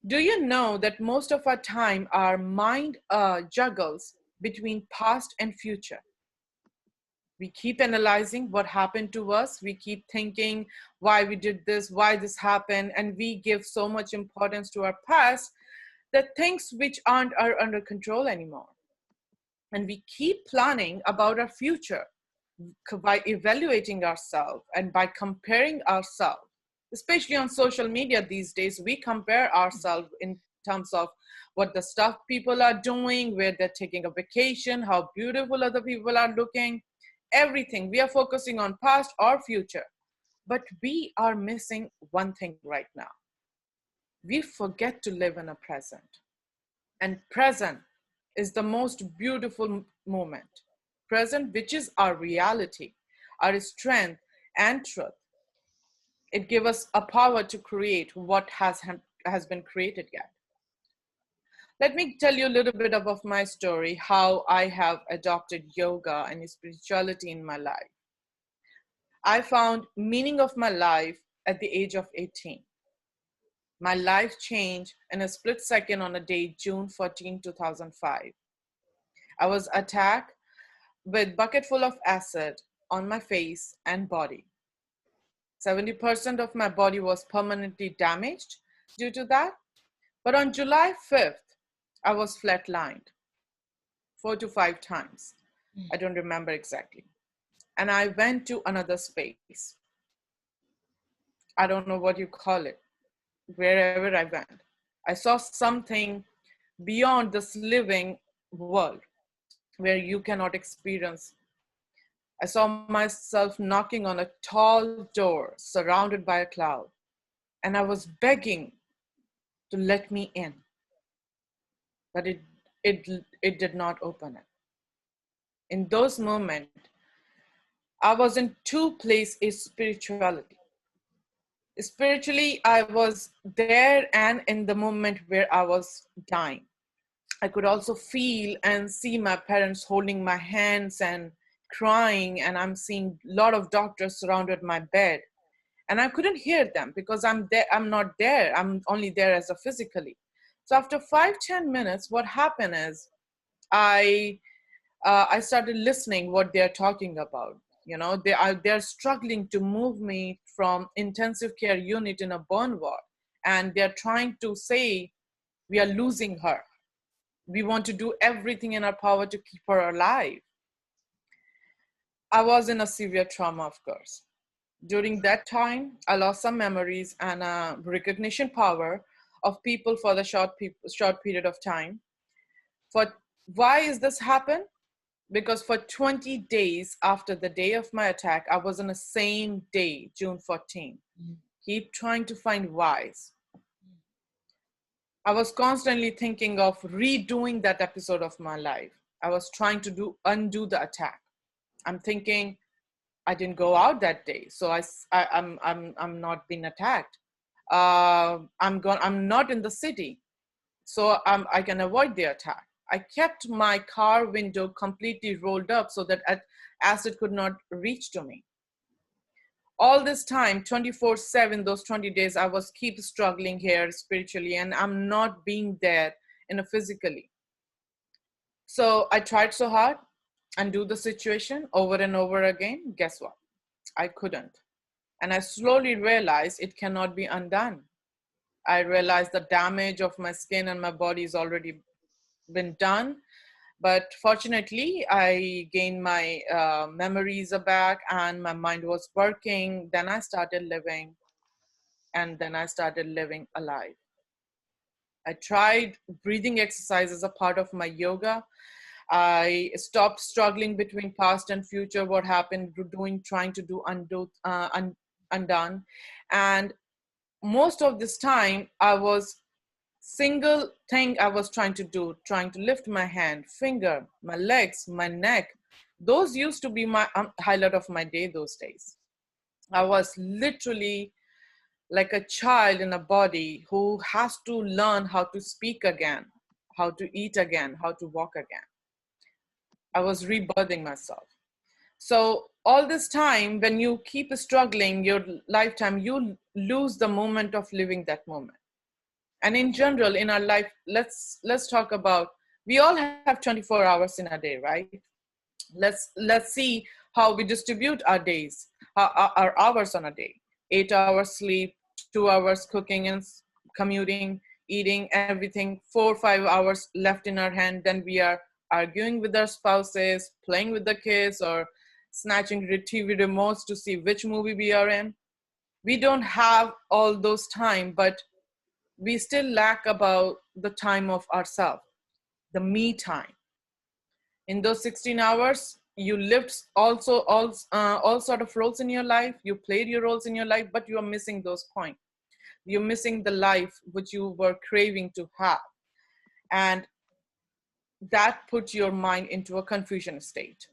do you know that most of our time, our mind juggles between past and future? We keep analyzing what happened to us. We keep thinking why we did this, why this happened, and we give so much importance to our past that things which aren't are under control anymore. And we keep planning about our future by evaluating ourselves and by comparing ourselves. Especially on social media these days, we compare ourselves in terms of what the stuff people are doing, where they're taking a vacation, how beautiful other people are looking. Everything. We are focusing on past or future, but we are missing one thing right now. We forget to live in a present, and present is the most beautiful moment. Present, which is our reality, our strength and truth. It gives us a power to create what has been created yet. Let me tell you a little bit of my story, how I have adopted yoga and spirituality in my life. I found meaning of my life at the age of 18. My life changed in a split second on a day, June 14, 2005. I was attacked with a bucket full of acid on my face and body. 70% of my body was permanently damaged due to that. But on July 5th, I was flatlined 4 to 5 times. I don't remember exactly. And I went to another space. I don't know what you call it. Wherever I went, I saw something beyond this living world where you cannot experience. I saw myself knocking on a tall door surrounded by a cloud, and I was begging to let me in, but it did not open it. In those moments, I was in two places spirituality. Spiritually, I was there and in the moment where I was dying. I could also feel and see my parents holding my hands and crying, and I'm seeing a lot of doctors surrounded my bed. And I couldn't hear them because I'm not there. I'm only there as a physically. So after 5-10 minutes, what happened is I started listening what they're talking about. You know, they're struggling to move me from intensive care unit in a burn ward. And they're trying to say, we are losing her. We want to do everything in our power to keep her alive. I was in a severe trauma, of course. During that time, I lost some memories and recognition power of people for the short period of time. Why is this happen? Because for 20 days after the day of my attack, I was on the same day, June 14. Keep trying to find whys. I was constantly thinking of redoing that episode of my life. I was trying to undo the attack. I'm thinking, I didn't go out that day, so I'm not being attacked. I'm not in the city, so I can avoid the attack. I kept my car window completely rolled up so that acid could not reach to me. All this time, 24/7, those 20 days, I was keep struggling here spiritually, and I'm not being there in a physically. So I tried so hard and do the situation over and over again. Guess what? I couldn't. And I slowly realized it cannot be undone. I realized the damage of my skin and my body has already been done. But fortunately, I gained my memories back and my mind was working. Then I started living, and then I started living alive. I tried breathing exercise as a part of my yoga. I stopped struggling between past and future, what happened, trying to do undone. And most of this time, I was single thing I was trying to do, trying to lift my hand, finger, my legs, my neck. Those used to be my highlight of my day those days. I was literally like a child in a body who has to learn how to speak again, how to eat again, how to walk again. I was rebirthing myself. So all this time, when you keep struggling your lifetime, you lose the moment of living that moment. And in general, in our life, let's talk about, we all have 24 hours in a day, right? Let's see how we distribute our days, our hours on a day. 8 hours sleep, 2 hours cooking and commuting, eating, everything, 4 or 5 hours left in our hand. Then we are arguing with our spouses, playing with the kids, or snatching TV remotes to see which movie we are in. We don't have all those time, but we still lack about the time of ourselves, the me time. In those 16 hours, you lived also all sort of roles in your life. You played your roles in your life, but you are missing those points. You're missing the life which you were craving to have. And that put your mind into a confusion state.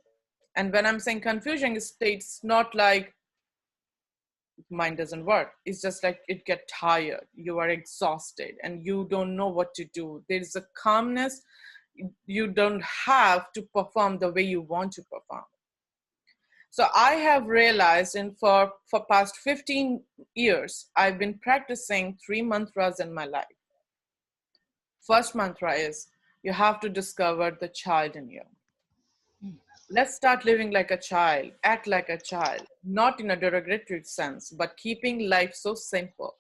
And when I'm saying confusion state, it's not like mind doesn't work. It's just like it get tired. You are exhausted and you don't know what to do. There's a calmness. You don't have to perform the way you want to perform. So I have realized, and for past 15 years, I've been practicing 3 mantras in my life. First mantra is, you have to discover the child in you. Let's start living like a child, act like a child, not in a derogatory sense, but keeping life so simple.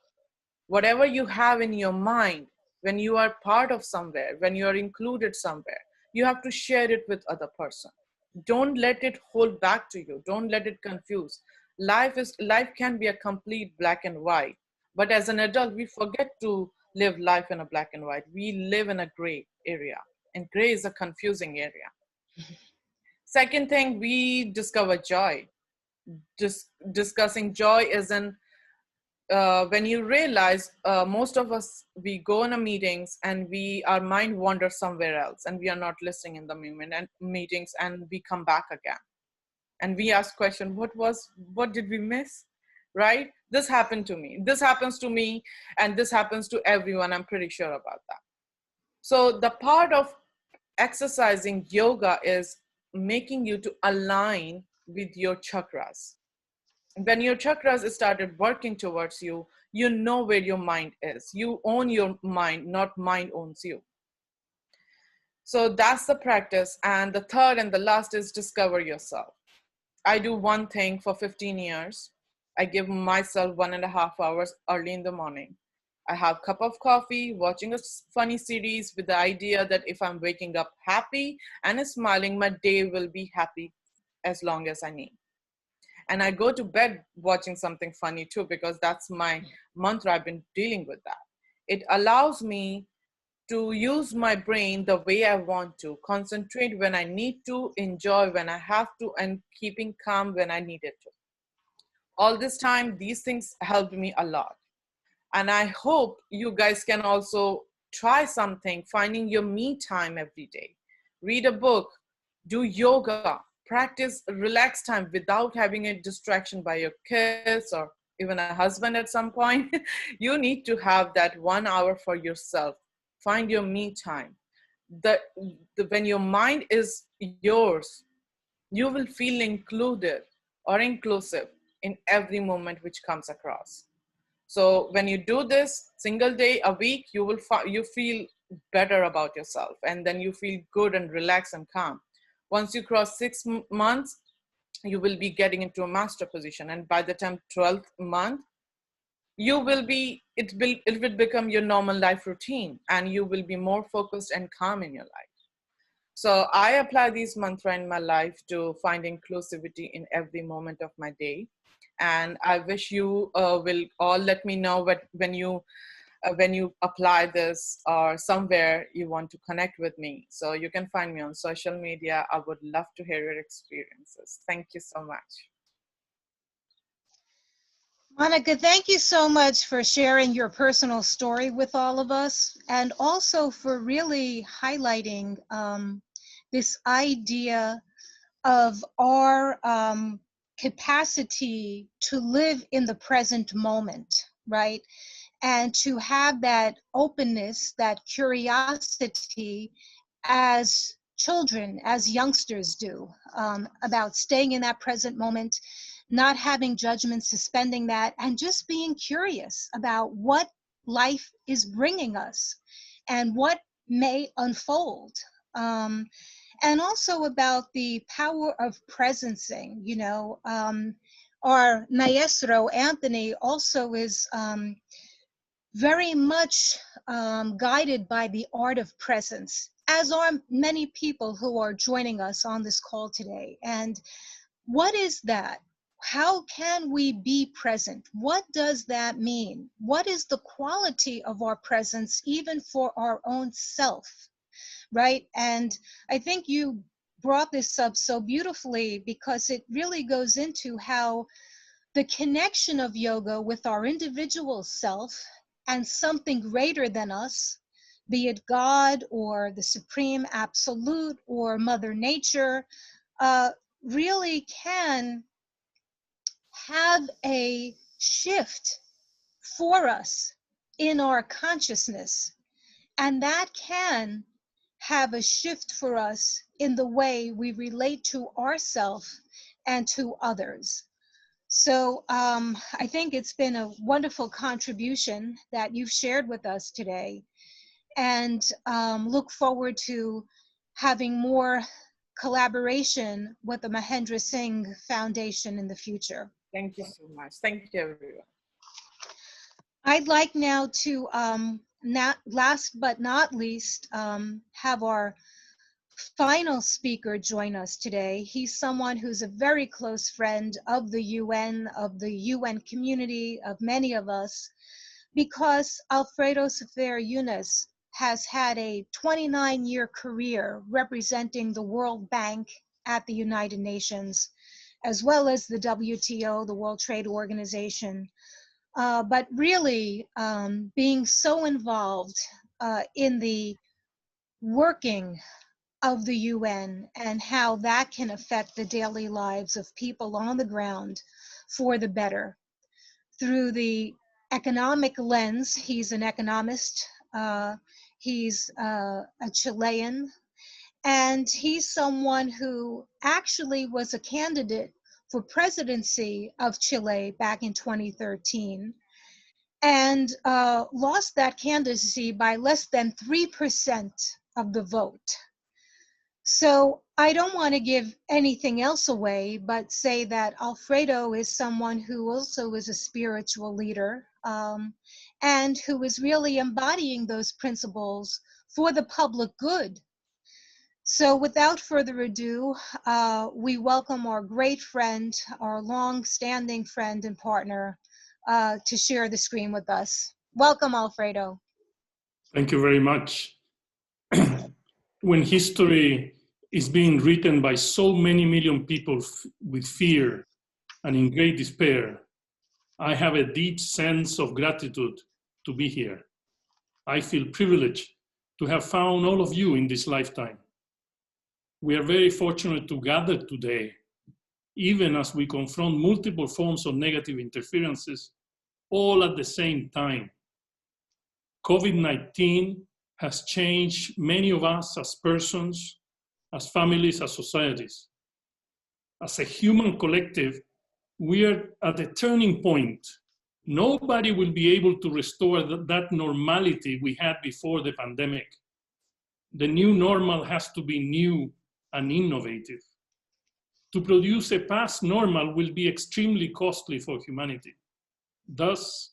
Whatever you have in your mind, when you are part of somewhere, when you are included somewhere, you have to share it with other person. Don't let it hold back to you. Don't let it confuse. Life can be a complete black and white, but as an adult, we forget to live life in a black and white. We live in a gray area, and gray is a confusing area. Second thing, we discover joy. Discussing joy is when you realize most of us, we go in a meetings and our mind wanders somewhere else and we are not listening in the moment and meetings, and we come back again. And we ask question, what did we miss? Right? This happened to me. This happens to me, and this happens to everyone. I'm pretty sure about that. So the part of exercising yoga is making you to align with your chakras. When your chakras started working towards you, you know where your mind is. You own your mind, not mind owns you. So that's the practice. And the third and the last is discover yourself. I do one thing for 15 years. I give myself 1.5 hours early in the morning. I have a cup of coffee, watching a funny series with the idea that if I'm waking up happy and smiling, my day will be happy as long as I need. And I go to bed watching something funny too, because that's my mantra. I've been dealing with that. It allows me to use my brain the way I want to, concentrate when I need to, enjoy when I have to, and keeping calm when I needed to. All this time, these things helped me a lot. And I hope you guys can also try something, finding your me time every day. Read a book, do yoga, practice relaxed time without having a distraction by your kids or even a husband at some point, you need to have that 1 hour for yourself. Find your me time. When your mind is yours, you will feel included or inclusive in every moment which comes across. So when you do this single day a week, you feel better about yourself, and then you feel good and relaxed and calm. Once you cross 6 months, you will be getting into a master position, and by the time 12th month, it will become your normal life routine, and you will be more focused and calm in your life. So I apply these mantra in my life to find inclusivity in every moment of my day. And I wish you will all let me know when you apply this or somewhere you want to connect with me. So you can find me on social media. I would love to hear your experiences. Thank you so much. Monica, thank you so much for sharing your personal story with all of us, and also for really highlighting this idea of our capacity to live in the present moment, right? And to have that openness, that curiosity as children, as youngsters do, about staying in that present moment, not having judgment, suspending that, and just being curious about what life is bringing us and what may unfold. And also about the power of presencing, you know. Our maestro, Anthony, also is very much guided by the art of presence, as are many people who are joining us on this call today. And what is that? How can we be present? What does that mean? What is the quality of our presence, even for our own self, right? And I think you brought this up so beautifully, because it really goes into how the connection of yoga with our individual self and something greater than us, be it God or the Supreme Absolute or Mother Nature, really can have a shift for us in our consciousness. And that can have a shift for us in the way we relate to ourselves and to others. So I think it's been a wonderful contribution that you've shared with us today, and look forward to having more collaboration with the Mahendra Singh Foundation in the future. Thank you so much. Thank you, everyone. I'd like now to, last but not least, have our final speaker join us today. He's someone who's a very close friend of the UN community, of many of us, because Alfredo Safer Yunus has had a 29-year career representing the World Bank at the United Nations, as well as the WTO, the World Trade Organization. But really being so involved in the working of the UN and how that can affect the daily lives of people on the ground for the better. Through the economic lens, he's an economist, he's a Chilean, and he's someone who actually was a candidate for presidency of Chile back in 2013, and lost that candidacy by less than 3% of the vote. So I don't want to give anything else away, but say that Alfredo is someone who also is a spiritual leader, and who is really embodying those principles for the public good. So without further ado, we welcome our great friend, our long-standing friend and partner, to share the screen with us. Welcome, Alfredo. Thank you very much. When history is being written by so many million people with fear and in great despair, I have a deep sense of gratitude to be here. I feel privileged to have found all of you in this lifetime. We are very fortunate to gather today even as we confront multiple forms of negative interferences, all at the same time. COVID-19 has changed many of us as persons, as families, as societies. As a human collective, we are at a turning point. Nobody will be able to restore that normality we had before the pandemic. The new normal has to be new and innovative. To produce a past normal will be extremely costly for humanity. Thus,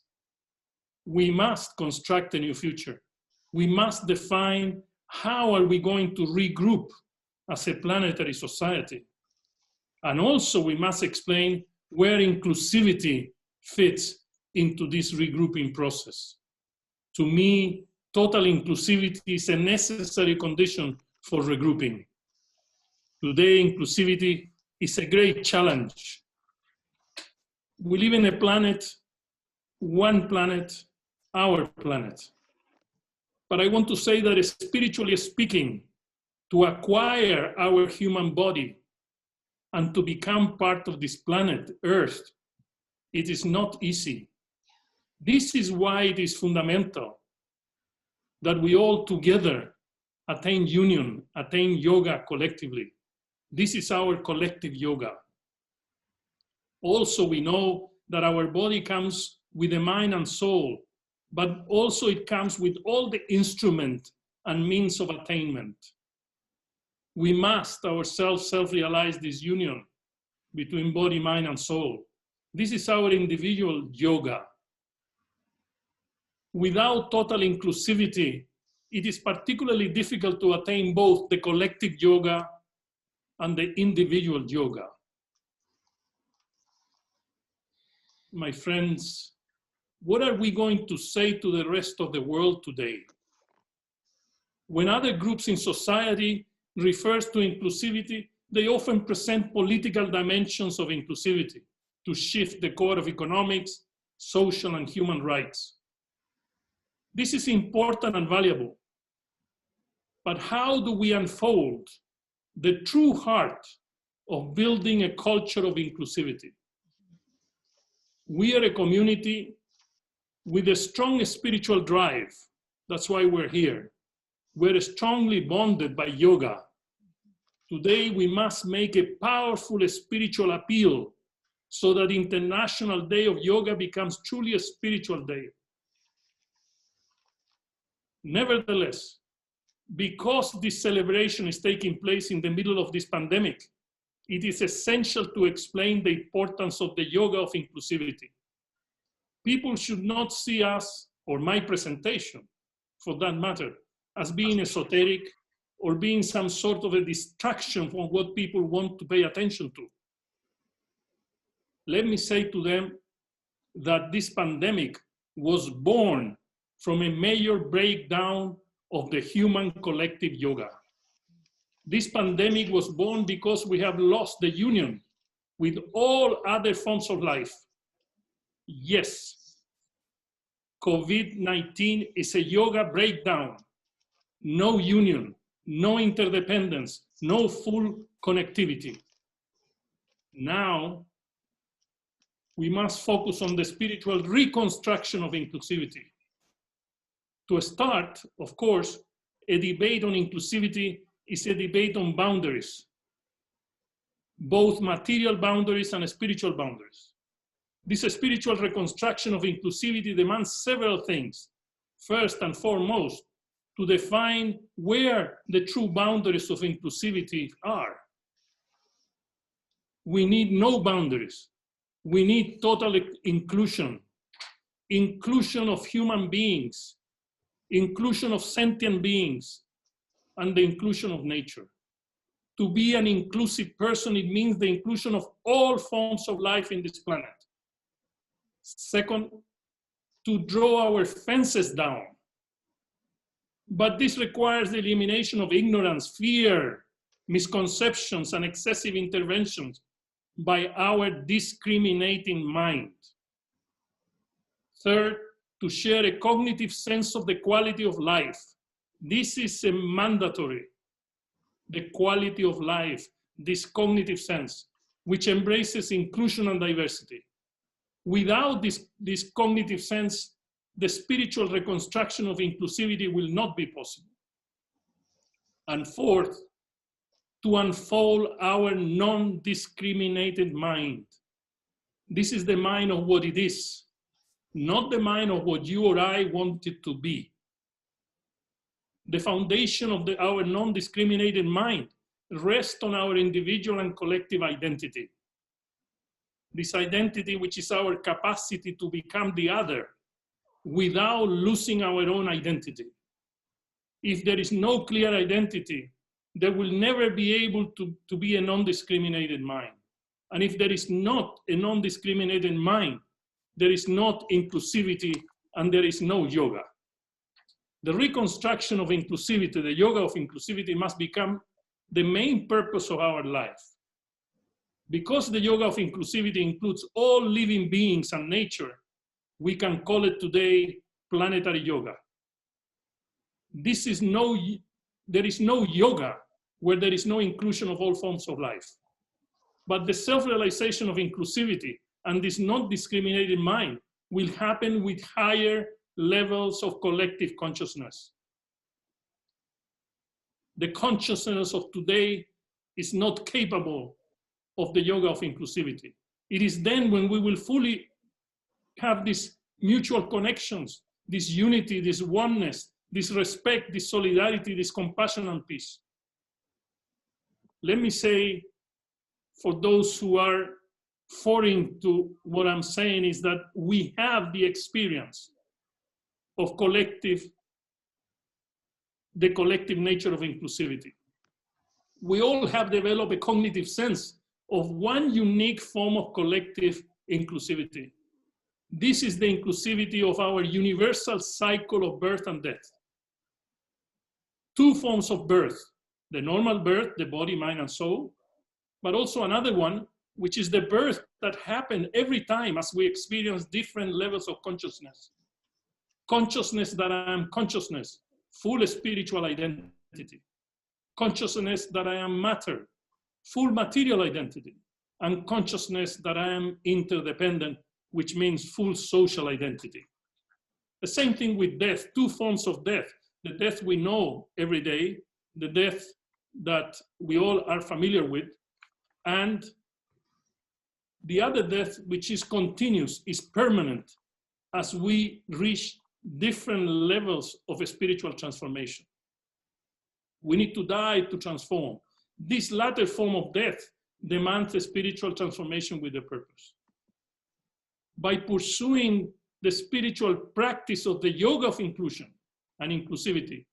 we must construct a new future. We must define how are we going to regroup as a planetary society. And also we must explain where inclusivity fits into this regrouping process. To me, total inclusivity is a necessary condition for regrouping. Today, inclusivity is a great challenge. We live in a planet, one planet, our planet. But I want to say that spiritually speaking, to acquire our human body and to become part of this planet, Earth, it is not easy. This is why it is fundamental that we all together attain union, attain yoga collectively. This is our collective yoga. Also, we know that our body comes with the mind and soul, but also it comes with all the instrument and means of attainment. We must ourselves self-realize this union between body, mind, and soul. This is our individual yoga. Without total inclusivity, it is particularly difficult to attain both the collective yoga and the individual yoga. My friends, what are we going to say to the rest of the world today? When other groups in society refers to inclusivity, they often present political dimensions of inclusivity to shift the core of economics, social, and human rights. This is important and valuable. But how do we unfold the true heart of building a culture of inclusivity? We are a community with a strong spiritual drive. That's why we're here. We're strongly bonded by yoga. Today, we must make a powerful spiritual appeal so that International Day of Yoga becomes truly a spiritual day. Nevertheless, because this celebration is taking place in the middle of this pandemic, it is essential to explain the importance of the yoga of inclusivity. People should not see us, or my presentation, for that matter, as being esoteric or being some sort of a distraction from what people want to pay attention to. Let me say to them that this pandemic was born from a major breakdown of the human collective yoga. This pandemic was born because we have lost the union with all other forms of life. Yes, COVID-19 is a yoga breakdown. No union, no interdependence, no full connectivity. Now, we must focus on the spiritual reconstruction of inclusivity. To start, of course, a debate on inclusivity is a debate on boundaries, both material boundaries and spiritual boundaries. This spiritual reconstruction of inclusivity demands several things. First and foremost, to define where the true boundaries of inclusivity are. We need no boundaries. We need total inclusion, inclusion of human beings, inclusion of sentient beings, and the inclusion of nature. To be an inclusive person, it means the inclusion of all forms of life in this planet. Second, to draw our fences down. But this requires the elimination of ignorance, fear, misconceptions, and excessive interventions by our discriminating mind. Third, to share a cognitive sense of the quality of life. This is a mandatory, the quality of life, this cognitive sense. which embraces inclusion and diversity. Without this cognitive sense, the spiritual reconstruction of inclusivity will not be possible. And fourth, to unfold our non-discriminated mind. This is the mind of what it is, not the mind of what you or I want it to be. The foundation of our non-discriminated mind rests on our individual and collective identity. This identity, which is our capacity to become the other without losing our own identity. If there is no clear identity, there will never be able to be a non-discriminated mind. And if there is not a non-discriminated mind, there is not inclusivity and there is no yoga. The reconstruction of inclusivity, the yoga of inclusivity, must become the main purpose of our life. Because the yoga of inclusivity includes all living beings and nature, we can call it today planetary yoga. There is no yoga where there is no inclusion of all forms of life. But the self-realization of inclusivity and this non-discriminated mind will happen with higher levels of collective consciousness. The consciousness of today is not capable of the yoga of inclusivity. It is then when we will fully have these mutual connections, this unity, this oneness, this respect, this solidarity, this compassion and peace. Let me say, for those who are foreign to what I'm saying, is that we have the experience of the collective nature of inclusivity. We all have developed a cognitive sense of one unique form of collective inclusivity. This is the inclusivity of our universal cycle of birth and death. Two forms of birth, the normal birth, the body, mind, and soul, but also another one, which is the birth that happens every time as we experience different levels of consciousness. Consciousness that I am consciousness, full spiritual identity. Consciousness that I am matter, full material identity. And consciousness that I am interdependent, which means full social identity. The same thing with death, two forms of death. The death we know every day, the death that we all are familiar with, and the other death, which is continuous, is permanent as we reach different levels of a spiritual transformation. We need to die to transform. This latter form of death demands a spiritual transformation with a purpose. By pursuing the spiritual practice of the yoga of inclusion and inclusivity,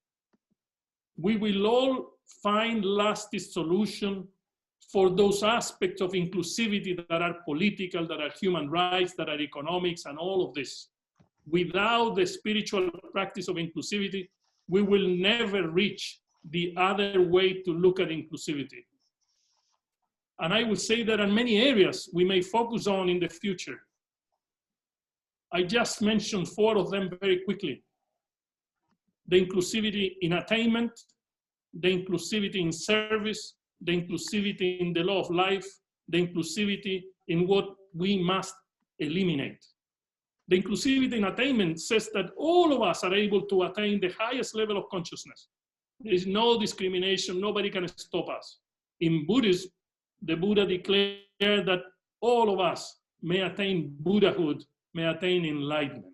we will all find lasting solution for those aspects of inclusivity that are political, that are human rights, that are economics, and all of this. Without the spiritual practice of inclusivity, we will never reach the other way to look at inclusivity. And I will say there are many areas we may focus on in the future. I just mentioned 4 of them very quickly. The inclusivity in attainment, the inclusivity in service, the inclusivity in the law of life, the inclusivity in what we must eliminate. The inclusivity in attainment says that all of us are able to attain the highest level of consciousness. There is no discrimination, nobody can stop us. In Buddhism, the Buddha declared that all of us may attain Buddhahood, may attain enlightenment.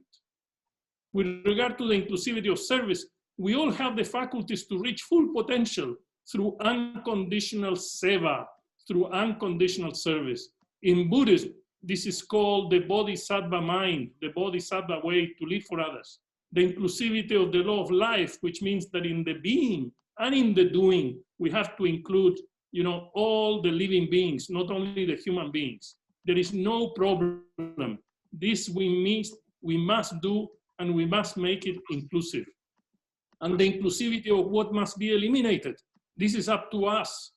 With regard to the inclusivity of service, we all have the faculties to reach full potential through unconditional seva, through unconditional service. In Buddhism, this is called the bodhisattva mind, the bodhisattva way to live for others. The inclusivity of the law of life, which means that in the being and in the doing, we have to include, all the living beings, not only the human beings. There is no problem. This we must do, and we must make it inclusive. And the inclusivity of what must be eliminated. This is up to us.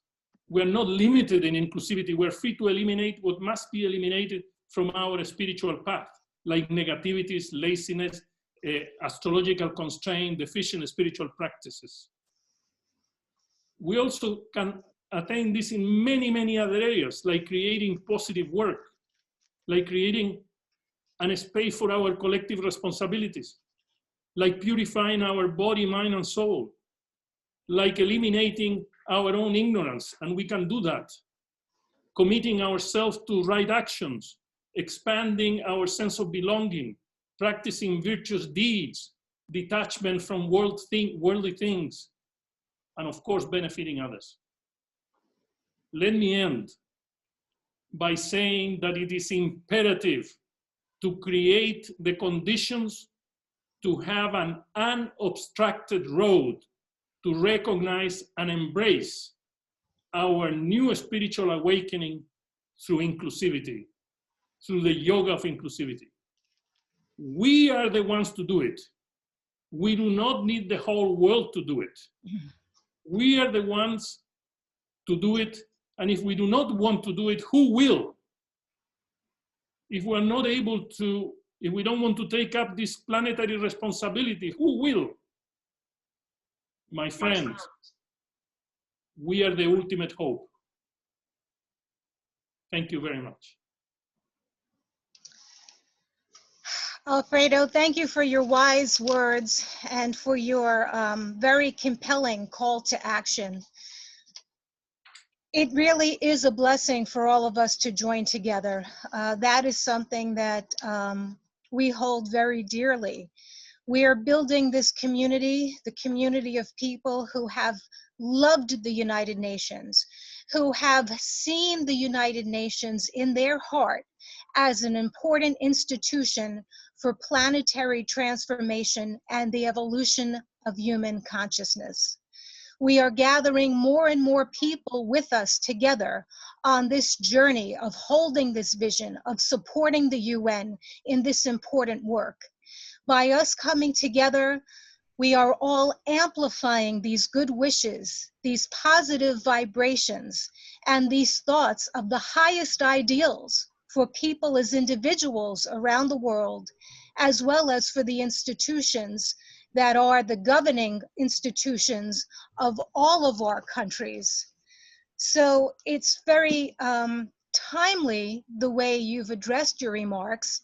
We're not limited in inclusivity. We're free to eliminate what must be eliminated from our spiritual path, like negativities, laziness, astrological constraint, deficient spiritual practices. We also can attain this in many, many other areas, like creating positive work, like creating a space for our collective responsibilities, like purifying our body, mind, and soul, like eliminating our own ignorance, and we can do that. Committing ourselves to right actions, expanding our sense of belonging, practicing virtuous deeds, detachment from worldly things, and of course, benefiting others. Let me end by saying that it is imperative to create the conditions to have an unobstructed road to recognize and embrace our new spiritual awakening through inclusivity, through the yoga of inclusivity. We are the ones to do it. We do not need the whole world to do it. We are the ones to do it, and if we do not want to do it, who will? If we're not able to, if we don't want to take up this planetary responsibility, who will? My friends, we are the ultimate hope. Thank you very much. Alfredo, thank you for your wise words and for your very compelling call to action. It really is a blessing for all of us to join together. That is something that we hold very dearly. We are building this community, the community of people who have loved the United Nations, who have seen the United Nations in their heart as an important institution for planetary transformation and the evolution of human consciousness. We are gathering more and more people with us together on this journey of holding this vision, of supporting the UN in this important work. By us coming together, we are all amplifying these good wishes, these positive vibrations, and these thoughts of the highest ideals for people as individuals around the world, as well as for the institutions that are the governing institutions of all of our countries. So it's very timely the way you've addressed your remarks,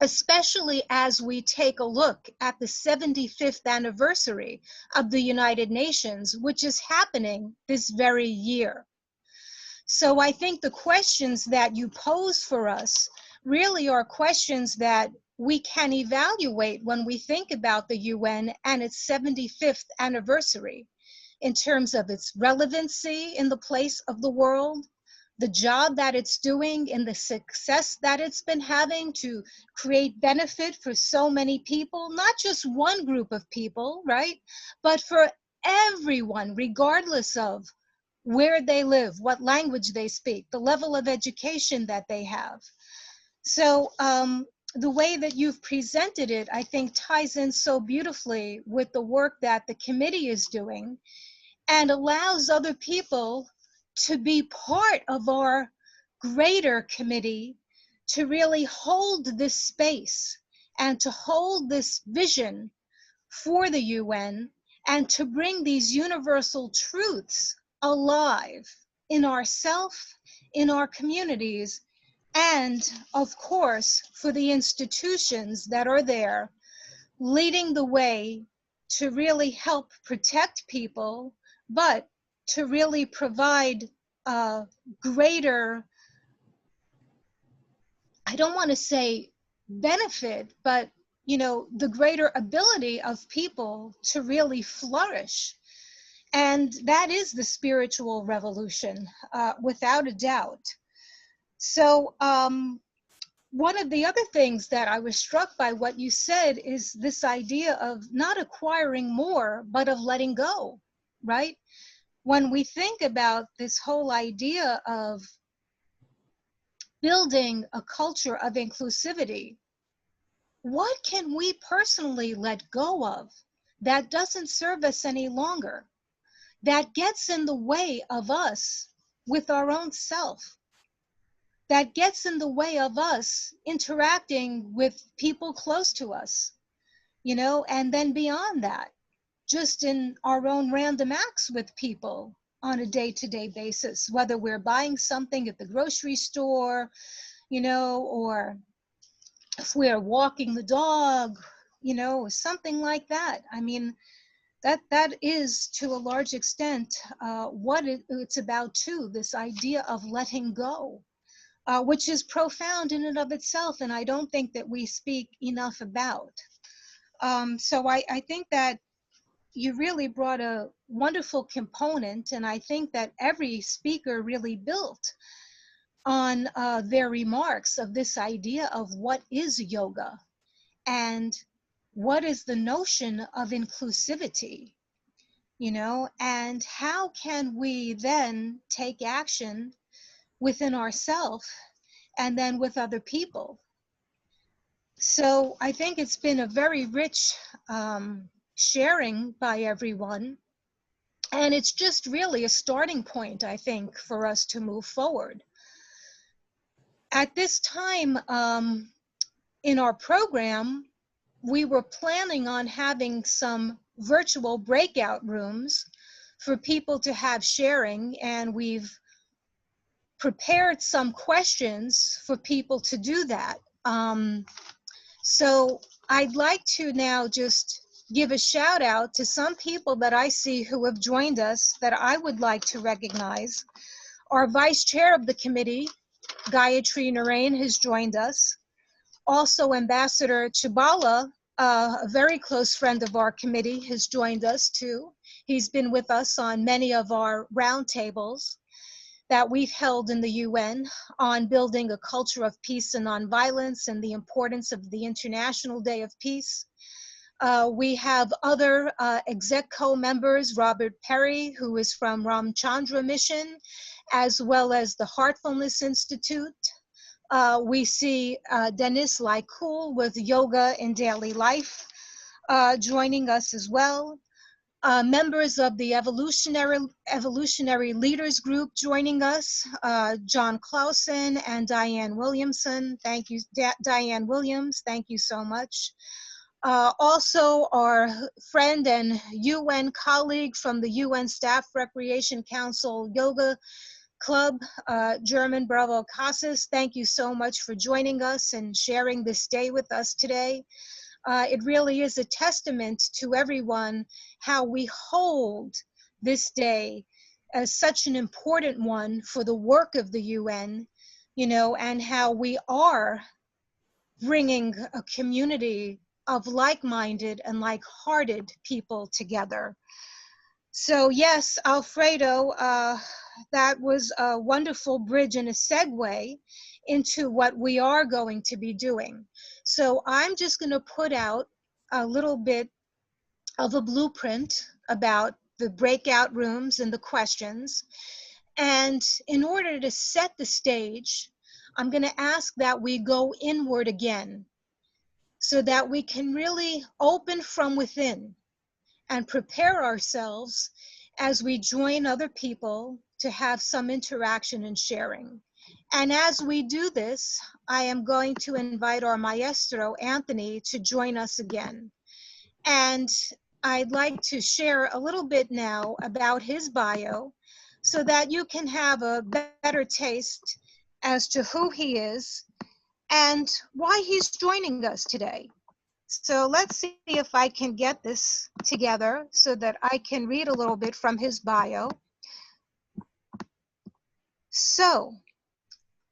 especially as we take a look at the 75th anniversary of the United Nations, which is happening this very year. So I think the questions that you pose for us really are questions that we can evaluate when we think about the UN and its 75th anniversary in terms of its relevancy in the place of the world, the job that it's doing and the success that it's been having to create benefit for so many people, not just one group of people, right? But for everyone, regardless of where they live, what language they speak, the level of education that they have. So the way that you've presented it, I think ties in so beautifully with the work that the committee is doing and allows other people to be part of our greater committee to really hold this space and to hold this vision for the UN and to bring these universal truths alive in ourself, in our communities, and of course, for the institutions that are there, leading the way to really help protect people, but to really provide greater, I don't want to say benefit, but you know, the greater ability of people to really flourish. And that is the spiritual revolution, without a doubt. So one of the other things that I was struck by what you said is this idea of not acquiring more, but of letting go, right? When we think about this whole idea of building a culture of inclusivity, what can we personally let go of that doesn't serve us any longer, that gets in the way of us with our own self, that gets in the way of us interacting with people close to us, you know, and then beyond that, just in our own random acts with people, on a day-to-day basis, whether we're buying something at the grocery store, you know, or if we're walking the dog, you know, or something like that. I mean, that is to a large extent what it's about too, this idea of letting go, which is profound in and of itself, and I don't think that we speak enough about. So I think that you really brought a wonderful component, and I think that every speaker really built on their remarks of this idea of what is yoga and what is the notion of inclusivity, you know, and how can we then take action within ourselves and then with other people. So I think it's been a very rich sharing by everyone. And it's just really a starting point, I think, for us to move forward. At this time in our program, we were planning on having some virtual breakout rooms for people to have sharing, and we've prepared some questions for people to do that. So I'd like to now just give a shout out to some people that I see who have joined us that I would like to recognize. Our vice chair of the committee, Gayatri Narain, has joined us. Also, Ambassador Chibala, a very close friend of our committee, has joined us too. He's been with us on many of our roundtables that we've held in the UN on building a culture of peace and nonviolence and the importance of the International Day of Peace. We have other exec co-members, Robert Perry, who is from Ramchandra Mission, as well as the Heartfulness Institute. We see Dennis Laikul with Yoga in Daily Life joining us as well. Members of the Evolutionary Leaders Group joining us, John Clausen and Diane Williamson. Thank you, Diane Williams, thank you so much. Also our friend and UN colleague from the UN Staff Recreation Council Yoga Club, German Bravo Casas, thank you so much for joining us and sharing this day with us today. It really is a testament to everyone how we hold this day as such an important one for the work of the UN, you know, and how we are bringing a community of like-minded and like-hearted people together. So yes, Alfredo, that was a wonderful bridge and a segue into what we are going to be doing. So I'm just going to put out a little bit of a blueprint about the breakout rooms and the questions. And in order to set the stage, I'm going to ask that we go inward again so that we can really open from within and prepare ourselves as we join other people to have some interaction and sharing. And as we do this, I am going to invite our maestro, Anthony, to join us again. And I'd like to share a little bit now about his bio so that you can have a better taste as to who he is and why he's joining us today. So let's see if I can get this together so that I can read a little bit from his bio. So,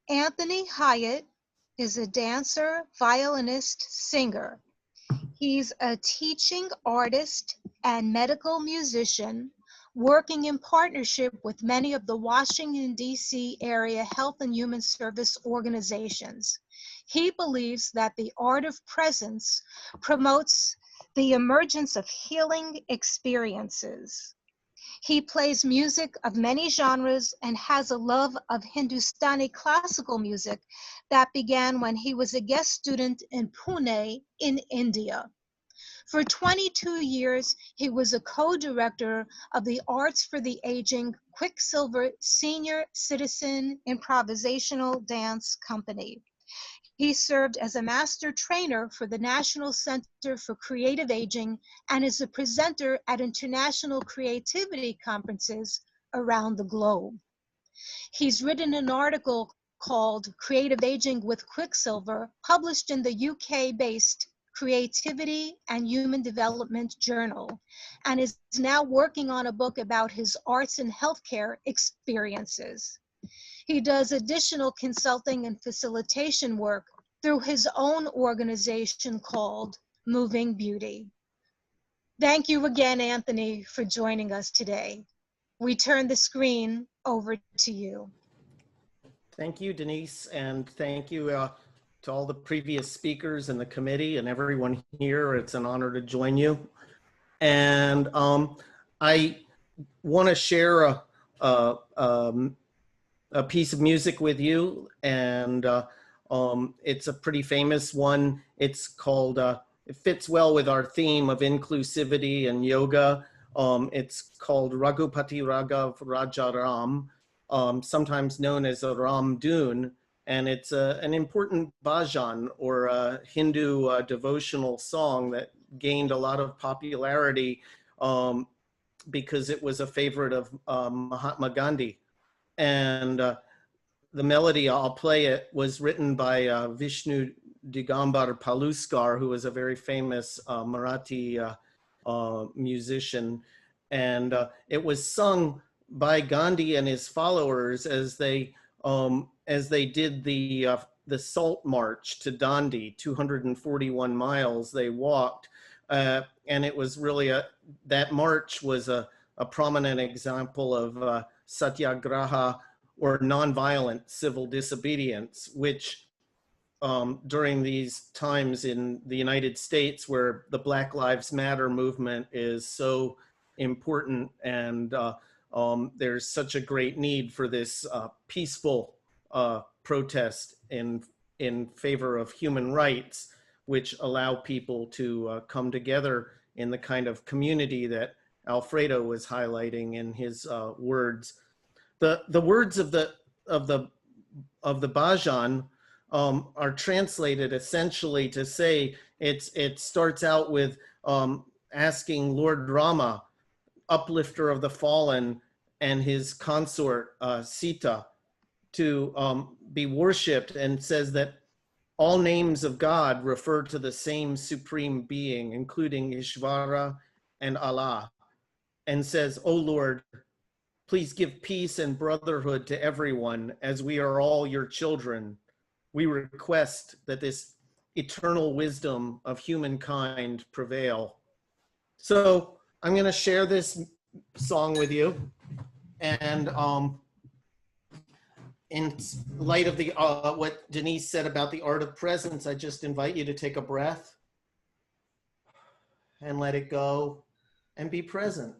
Anthony Hyatt is a dancer, violinist, singer. He's a teaching artist and medical musician working in partnership with many of the Washington, D.C. area health and human service organizations. He believes that the art of presence promotes the emergence of healing experiences. He plays music of many genres and has a love of Hindustani classical music that began when he was a guest student in Pune in India. For 22 years, he was a co-director of the Arts for the Aging Quicksilver Senior Citizen Improvisational Dance Company. He served as a master trainer for the National Center for Creative Aging and is a presenter at international creativity conferences around the globe. He's written an article called Creative Aging with Quicksilver, published in the UK-based Creativity and Human Development Journal, and is now working on a book about his arts and healthcare experiences. He does additional consulting and facilitation work through his own organization called Moving Beauty. Thank you again, Anthony, for joining us today. We turn the screen over to you. Thank you, Denise, and thank you to all the previous speakers and the committee and everyone here. It's an honor to join you. And I want to share a piece of music with you, and it's a pretty famous one. It's called, it fits well with our theme of inclusivity and yoga. It's called Raghupati Raghav Raja Ram, sometimes known as a Ram Dhoon, and it's an important bhajan, or a Hindu devotional song that gained a lot of popularity because it was a favorite of Mahatma Gandhi. And the melody, I'll play it, was written by Vishnu Digambar Paluskar, who was a very famous Marathi musician. And it was sung by Gandhi and his followers as they did the Salt March to Dandi, 241 miles they walked. And it was really that march was a prominent example of satyagraha, or nonviolent civil disobedience, which during these times in the United States, where the Black Lives Matter movement is so important, and there's such a great need for this peaceful protest in favor of human rights, which allow people to come together in the kind of community that Alfredo was highlighting in his words. The words of the bhajan are translated essentially to say, it starts out with asking Lord Rama, uplifter of the fallen, and his consort Sita to be worshipped, and says that all names of God refer to the same supreme being, including Ishvara and Allah, and says, "O Lord, please give peace and brotherhood to everyone, as we are all your children. We request that this eternal wisdom of humankind prevail." So I'm going to share this song with you. And in light of the what Denise said about the art of presence, I just invite you to take a breath and let it go and be present.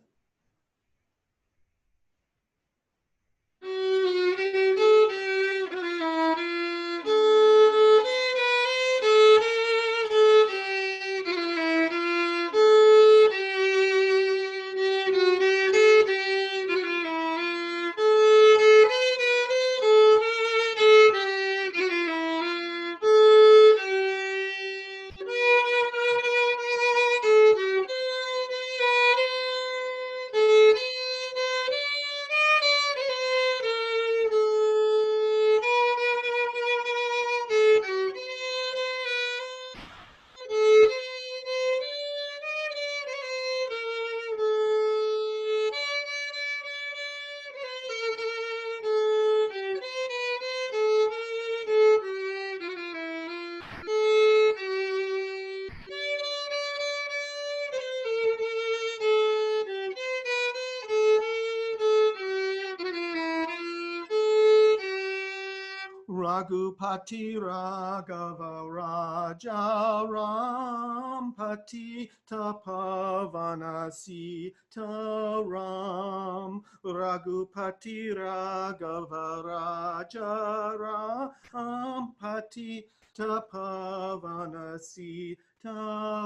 Raghupati Raghava Raja Ram Pati Tapavana Sita Ram. Raghupati Raghava Raja Ram Pati Tapavana Sita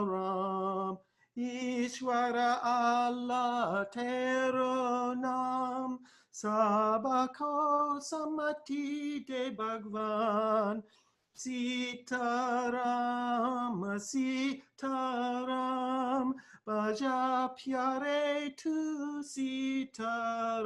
Ram. Ishwara Allah Tero Nam Sabako Samati de Bhagwan. Sitaram, Sitaram, Baja Pyare tu Sitaram.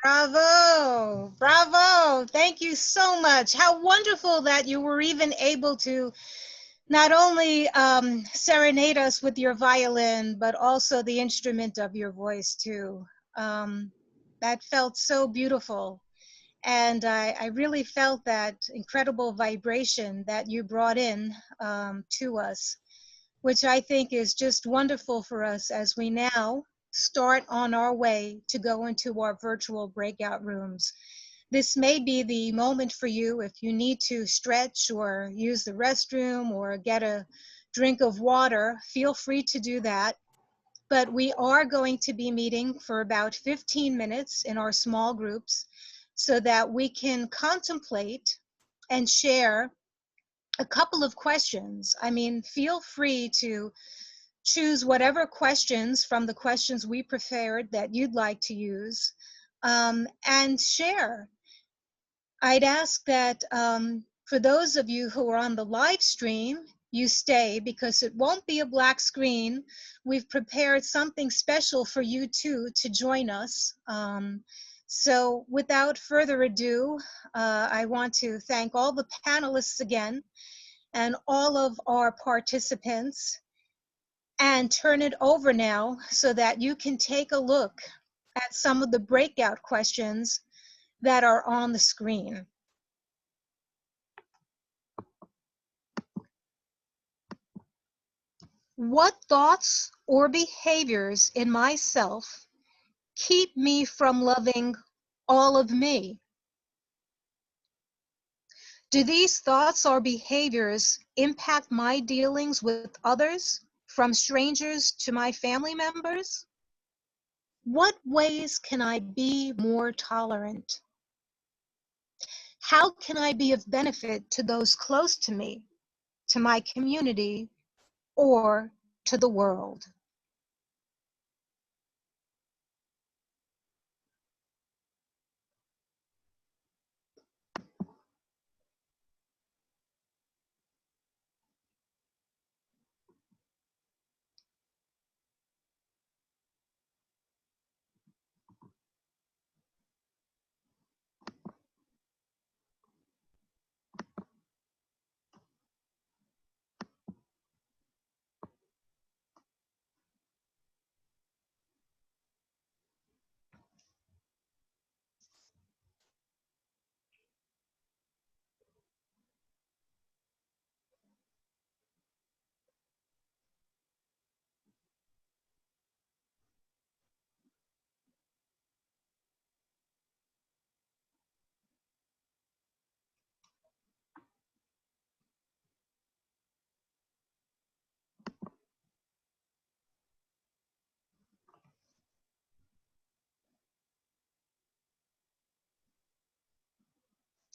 Bravo, bravo. Thank you so much. How wonderful that you were even able to not only serenade us with your violin, but also the instrument of your voice too. That felt so beautiful. And I really felt that incredible vibration that you brought in to us, which I think is just wonderful for us as we now start on our way to go into our virtual breakout rooms. This may be the moment for you if you need to stretch or use the restroom or get a drink of water, feel free to do that. But we are going to be meeting for about 15 minutes in our small groups so that we can contemplate and share a couple of questions. I mean, feel free to choose whatever questions from the questions we prepared that you'd like to use and share. I'd ask that for those of you who are on the live stream, you stay because it won't be a black screen. We've prepared something special for you too to join us. So without further ado, I want to thank all the panelists again and all of our participants and turn it over now so that you can take a look at some of the breakout questions that are on the screen. What thoughts or behaviors in myself keep me from loving all of me? Do these thoughts or behaviors impact my dealings with others, from strangers to my family members? What ways can I be more tolerant? How can I be of benefit to those close to me, to my community, or to the world?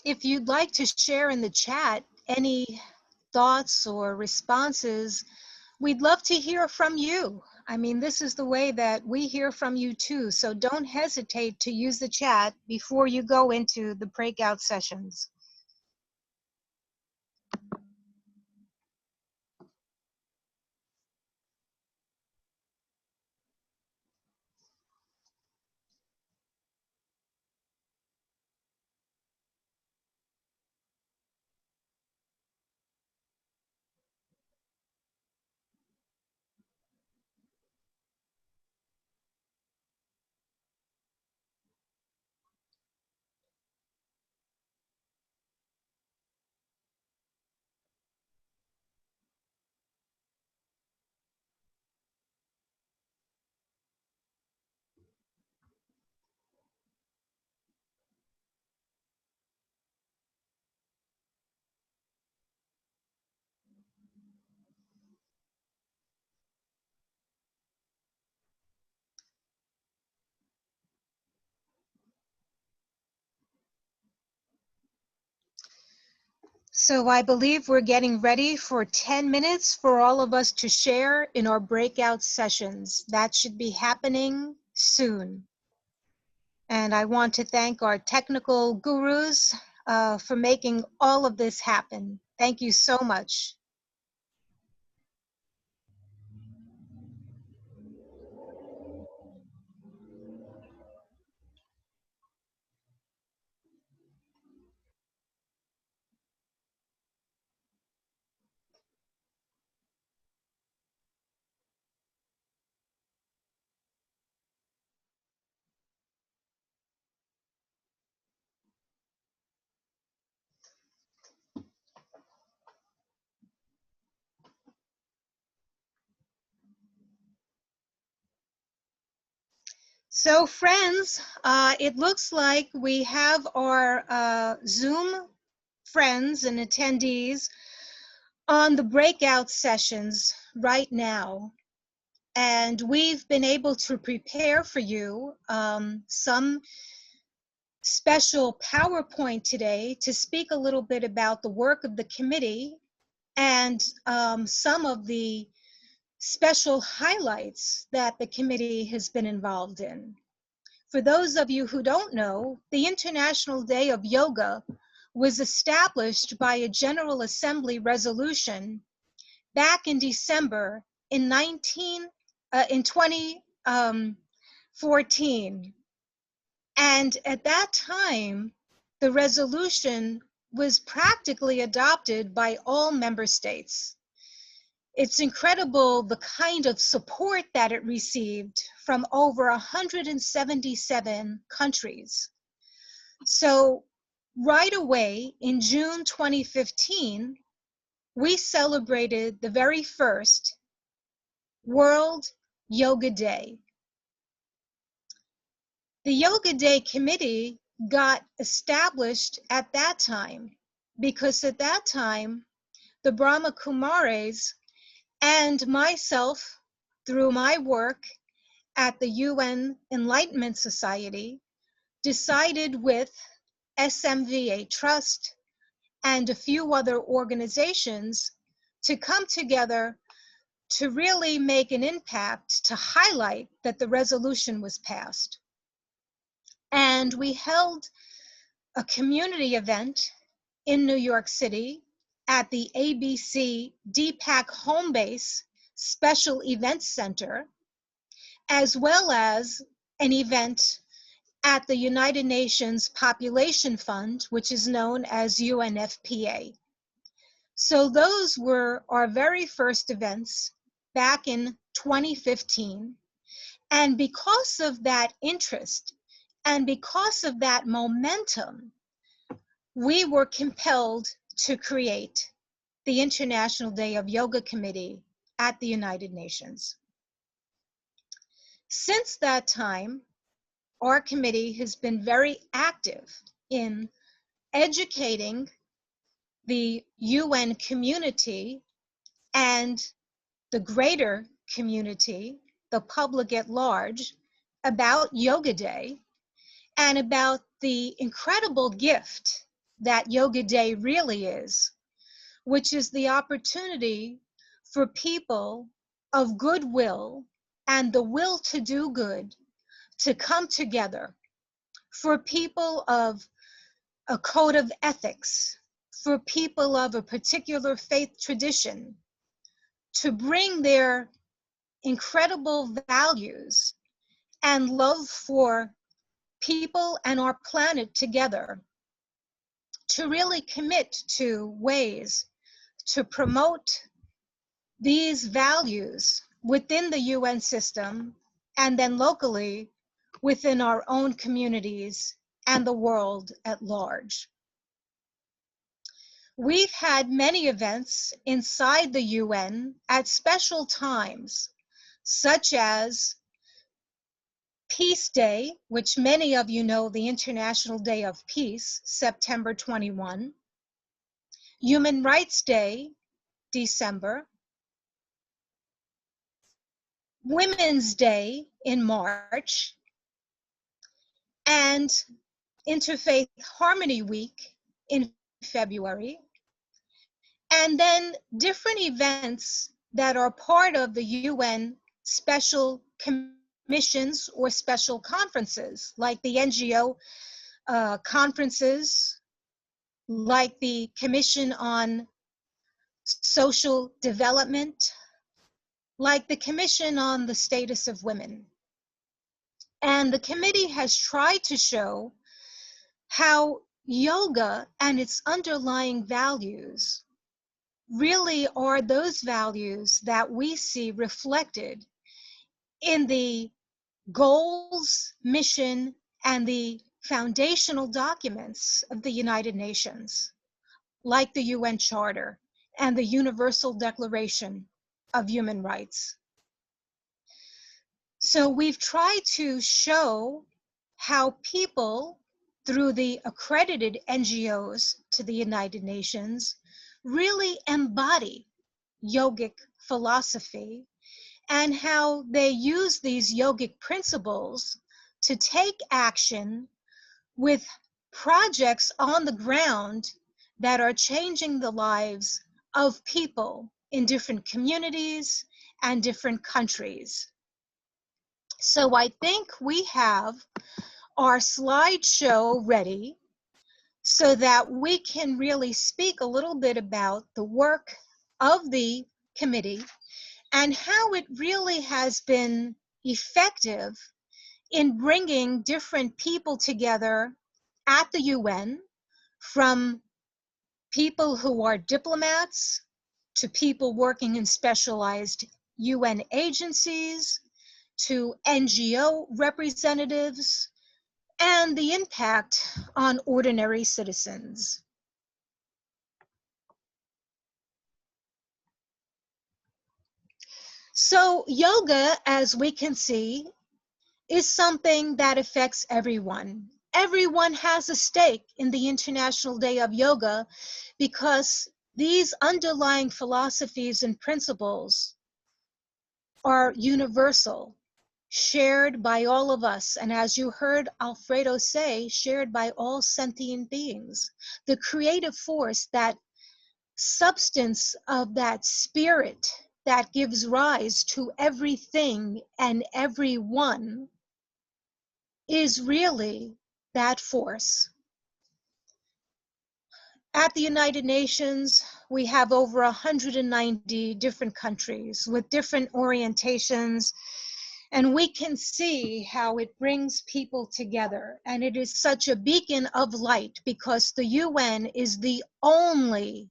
If you'd like to share in the chat any thoughts or responses, we'd love to hear from you. I mean, this is the way that we hear from you too, so don't hesitate to use the chat before you go into the breakout sessions. So I believe we're getting ready for 10 minutes for all of us to share in our breakout sessions. That should be happening soon. And I want to thank our technical gurus for making all of this happen. Thank you so much. So friends, it looks like we have our Zoom friends and attendees on the breakout sessions right now. And we've been able to prepare for you some special PowerPoint today to speak a little bit about the work of the committee and some of the special highlights that the committee has been involved in. For those of you who don't know, the International Day of Yoga was established by a General Assembly resolution back in December in 2014. And at that time, the resolution was practically adopted by all member states. It's incredible the kind of support that it received from over 177 countries. So right away in June 2015, we celebrated the very first World Yoga Day. The Yoga Day Committee got established at that time because at that time, the Brahma Kumaris and myself, through my work at the UN Enlightenment Society, decided with SMVA Trust and a few other organizations to come together to really make an impact to highlight that the resolution was passed. And we held a community event in New York City at the ABC DPAC Home Base Special Events Center, as well as an event at the United Nations Population Fund, which is known as UNFPA. So those were our very first events back in 2015. And because of that interest and because of that momentum, we were compelled to create the International Day of Yoga Committee at the United Nations. Since that time, our committee has been very active in educating the UN community and the greater community, the public at large, about Yoga Day and about the incredible gift that Yoga Day really is, which is the opportunity for people of goodwill and the will to do good to come together, for people of a code of ethics, for people of a particular faith tradition, to bring their incredible values and love for people and our planet together, to really commit to ways to promote these values within the UN system and then locally within our own communities and the world at large. We've had many events inside the UN at special times, such as Peace Day, which many of you know, the International Day of Peace, September 21, Human Rights Day, December, Women's Day in March, and Interfaith Harmony Week in February, And then different events that are part of the UN special commissions or special conferences, like the NGO conferences, like the Commission on Social Development, like the Commission on the Status of Women. And the committee has tried to show how yoga and its underlying values really are those values that we see reflected in the goals, mission, and the foundational documents of the United Nations, like the UN Charter and the Universal Declaration of Human Rights. So we've tried to show how people, through the accredited NGOs to the United Nations, really embody yogic philosophy and how they use these yogic principles to take action with projects on the ground that are changing the lives of people in different communities and different countries. So I think we have our slideshow ready so that we can really speak a little bit about the work of the committee and how it really has been effective in bringing different people together at the UN, from people who are diplomats to people working in specialized UN agencies to NGO representatives, and the impact on ordinary citizens. So yoga, as we can see, is something that affects everyone. Everyone has a stake in the International Day of Yoga because these underlying philosophies and principles are universal, shared by all of us, and as you heard Alfredo say, shared by all sentient beings. The creative force, that substance of that spirit that gives rise to everything and everyone, is really that force. At the United Nations, we have over 190 different countries with different orientations, and we can see how it brings people together. And it is such a beacon of light because the UN is the only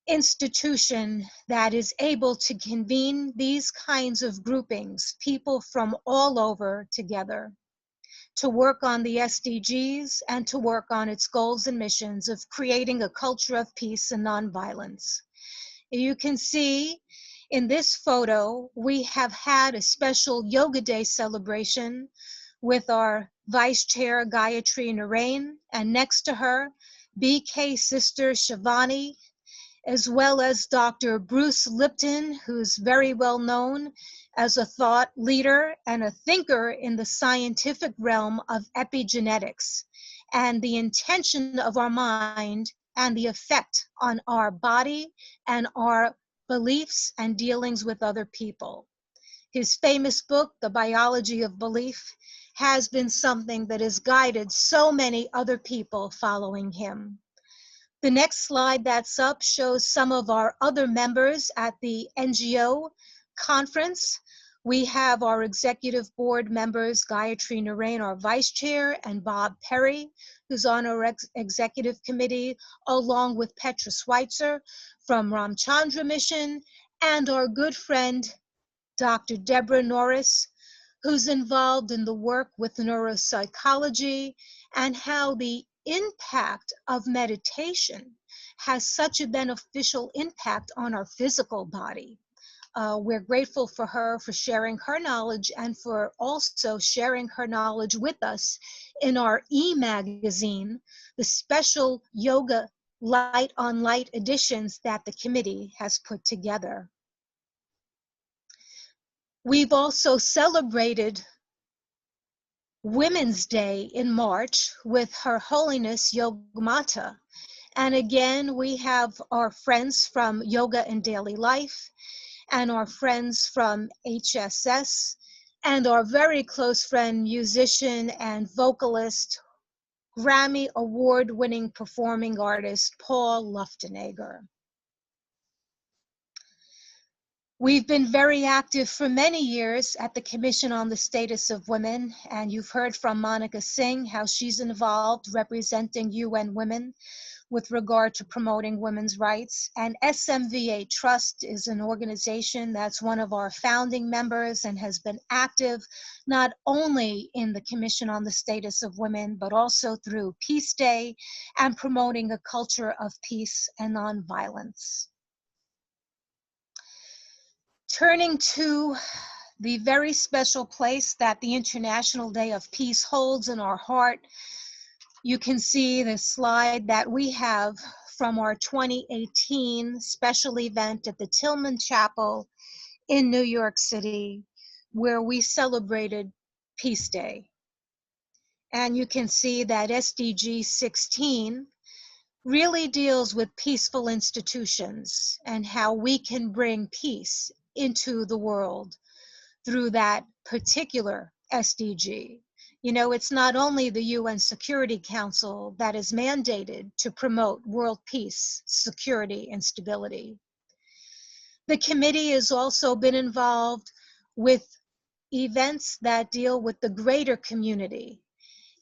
institution that is able to convene these kinds of groupings, people from all over together, to work on the SDGs and to work on its goals and missions of creating a culture of peace and nonviolence. You can see in this photo, we have had a special Yoga Day celebration with our Vice Chair Gayatri Narain, and next to her, BK Sister Shivani, as well as Dr. Bruce Lipton, who's very well known as a thought leader and a thinker in the scientific realm of epigenetics and the intention of our mind and the effect on our body and our beliefs and dealings with other people. His famous book, The Biology of Belief, has been something that has guided so many other people following him. The next slide that's up shows some of our other members at the NGO conference. We have our executive board members, Gayatri Narain, our vice chair, and Bob Perry, who's on our executive committee, along with Petra Schweitzer from Ramchandra Mission, and our good friend, Dr. Deborah Norris, who's involved in the work with neuropsychology and how the impact of meditation has such a beneficial impact on our physical body. We're grateful for her for sharing her knowledge and for also sharing her knowledge with us in our e-magazine, the special yoga light on light editions that the committee has put together. We've also celebrated Women's Day in March with Her Holiness Yogamata. And again, we have our friends from Yoga and Daily Life, and our friends from HSS, and our very close friend, musician and vocalist, Grammy award-winning performing artist, Paul Luftenegger. We've been very active for many years at the Commission on the Status of Women, and you've heard from Monica Singh how she's involved representing UN Women with regard to promoting women's rights. And SMVA Trust is an organization that's one of our founding members and has been active not only in the Commission on the Status of Women, but also through Peace Day and promoting a culture of peace and nonviolence. Turning to the very special place that the International Day of Peace holds in our heart, you can see the slide that we have from our 2018 special event at the Tillman Chapel in New York City, where we celebrated Peace Day. And you can see that SDG 16 really deals with peaceful institutions and how we can bring peace into the world through that particular SDG. You know, it's not only the UN Security Council that is mandated to promote world peace, security, and stability. The committee has also been involved with events that deal with the greater community.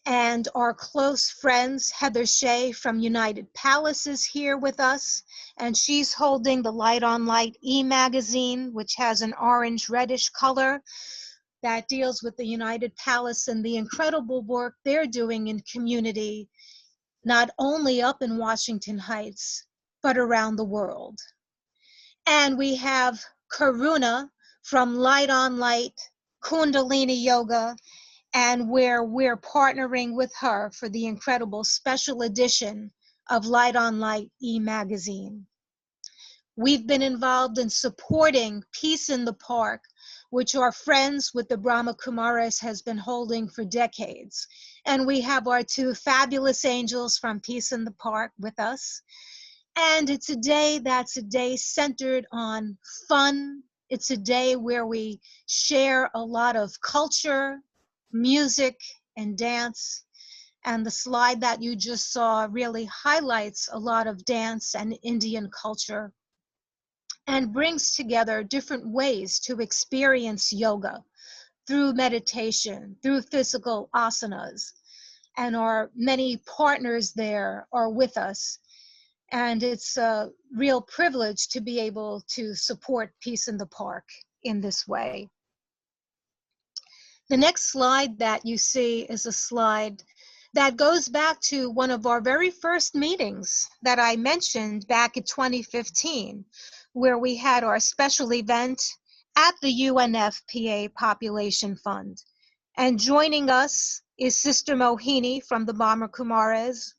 And our close friends, Heather Shea from United Palace is here with us, and she's holding the Light on Light e-magazine, which has an orange reddish color that deals with the United Palace and the incredible work they're doing in community, not only up in Washington Heights, but around the world. And we have Karuna from Light on Light, Kundalini Yoga, and where we're partnering with her for the incredible special edition of Light on Light e-magazine. We've been involved in supporting Peace in the Park, which our friends with the Brahma Kumaris has been holding for decades. And we have our two fabulous angels from Peace in the Park with us. And it's a day that's a day centered on fun. It's a day where we share a lot of culture, music, and dance. And the slide that you just saw really highlights a lot of dance and Indian culture and brings together different ways to experience yoga through meditation, through physical asanas. And our many partners there are with us. And it's a real privilege to be able to support Peace in the Park in this way. The next slide that you see is a slide that goes back to one of our very first meetings that I mentioned back in 2015, where we had our special event at the UNFPA Population Fund. And joining us is Sister Mohini from the Brahma Kumaris.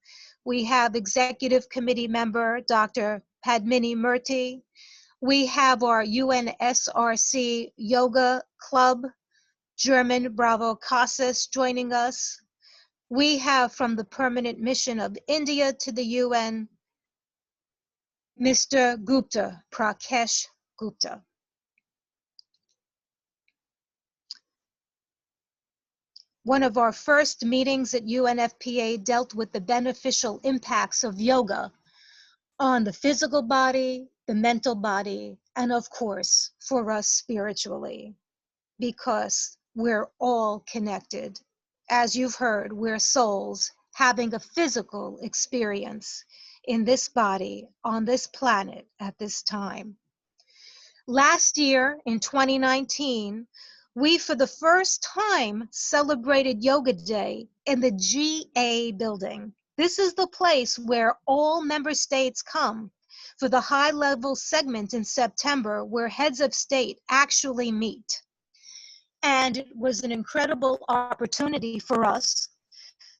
We have Executive Committee member, Dr. Padmini Murthy. We have our UNSRC Yoga Club, German Bravo Casas joining us. We have from the Permanent Mission of India to the UN, Mr. Gupta, Prakesh Gupta. One of our first meetings at UNFPA dealt with the beneficial impacts of yoga on the physical body, the mental body, and of course, for us spiritually, because we're all connected. As you've heard, we're souls having a physical experience in this body, on this planet at this time. Last year, in 2019, we for the first time celebrated Yoga Day in the GA building. This is the place where all member states come for the high-level segment in September where heads of state actually meet. And it was an incredible opportunity for us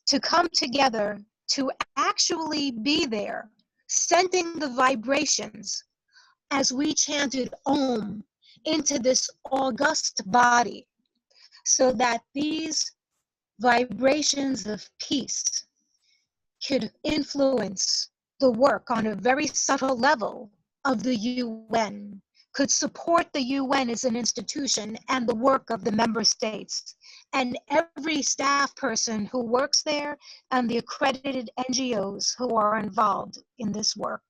to come together to actually be there, sending the vibrations as we chanted Om into this august body, so that these vibrations of peace could influence the work on a very subtle level of the UN, could support the UN as an institution and the work of the member states, and every staff person who works there and the accredited NGOs who are involved in this work.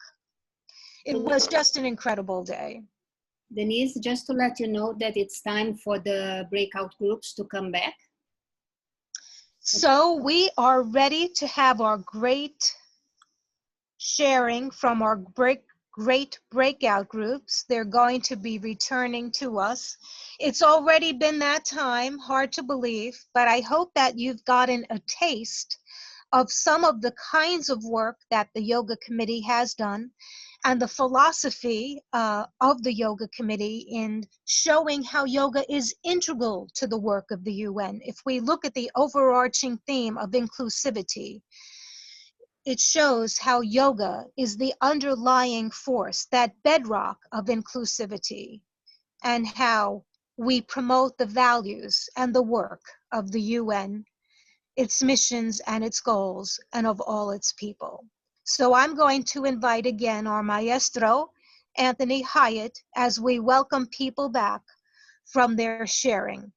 It was just an incredible day. Denise, just to let you know that it's time for the breakout groups to come back. So we are ready to have our great sharing from our great breakout groups. They're going to be returning to us. It's already been that time, hard to believe, but I hope that you've gotten a taste of some of the kinds of work that the Yoga Committee has done and the philosophy of the Yoga Committee in showing how yoga is integral to the work of the UN. If we look at the overarching theme of inclusivity, it shows how yoga is the underlying force, that bedrock of inclusivity, and how we promote the values and the work of the UN, its missions and its goals, and of all its people. So I'm going to invite again our maestro, Anthony Hyatt, as we welcome people back from their sharing.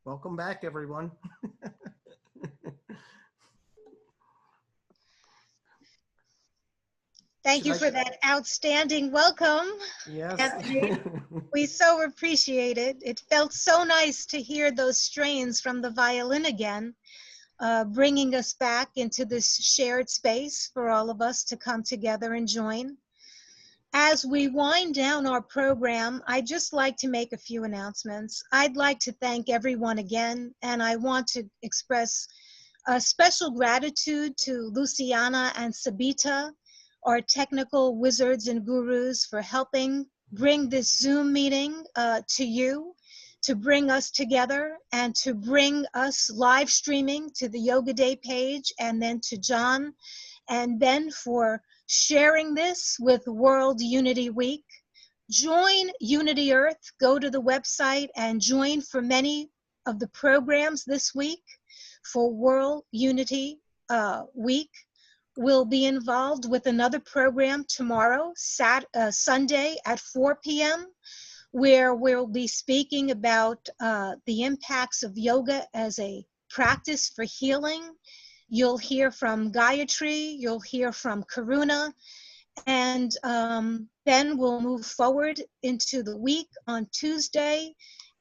Welcome back, everyone. Thank you for that outstanding welcome. Yes. Anthony. We so appreciate it. It felt so nice to hear those strains from the violin again, bringing us back into this shared space for all of us to come together and join. As we wind down our program, I'd just like to make a few announcements. I'd like to thank everyone again, and I want to express a special gratitude to Luciana and Sabita, our technical wizards and gurus, for helping bring this Zoom meeting to you, to bring us together, and to bring us live streaming to the Yoga Day page, and then to John and Ben for sharing this with World Unity Week. Join Unity Earth, go to the website and join for many of the programs this week for World Unity Week. We'll be involved with another program tomorrow, Sunday at 4 p.m., where we'll be speaking about the impacts of yoga as a practice for healing. You'll hear from Gayatri, you'll hear from Karuna, and then we'll move forward into the week. On Tuesday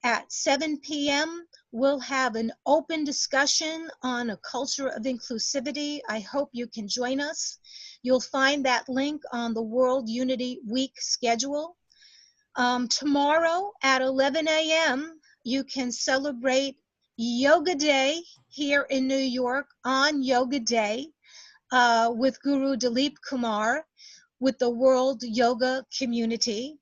at 7 p.m., we'll have an open discussion on a culture of inclusivity. I hope you can join us. You'll find that link on the World Unity Week schedule. Tomorrow at 11 a.m., you can celebrate Yoga Day here in New York on Yoga Day with Guru Dilip Kumar with the World Yoga Community.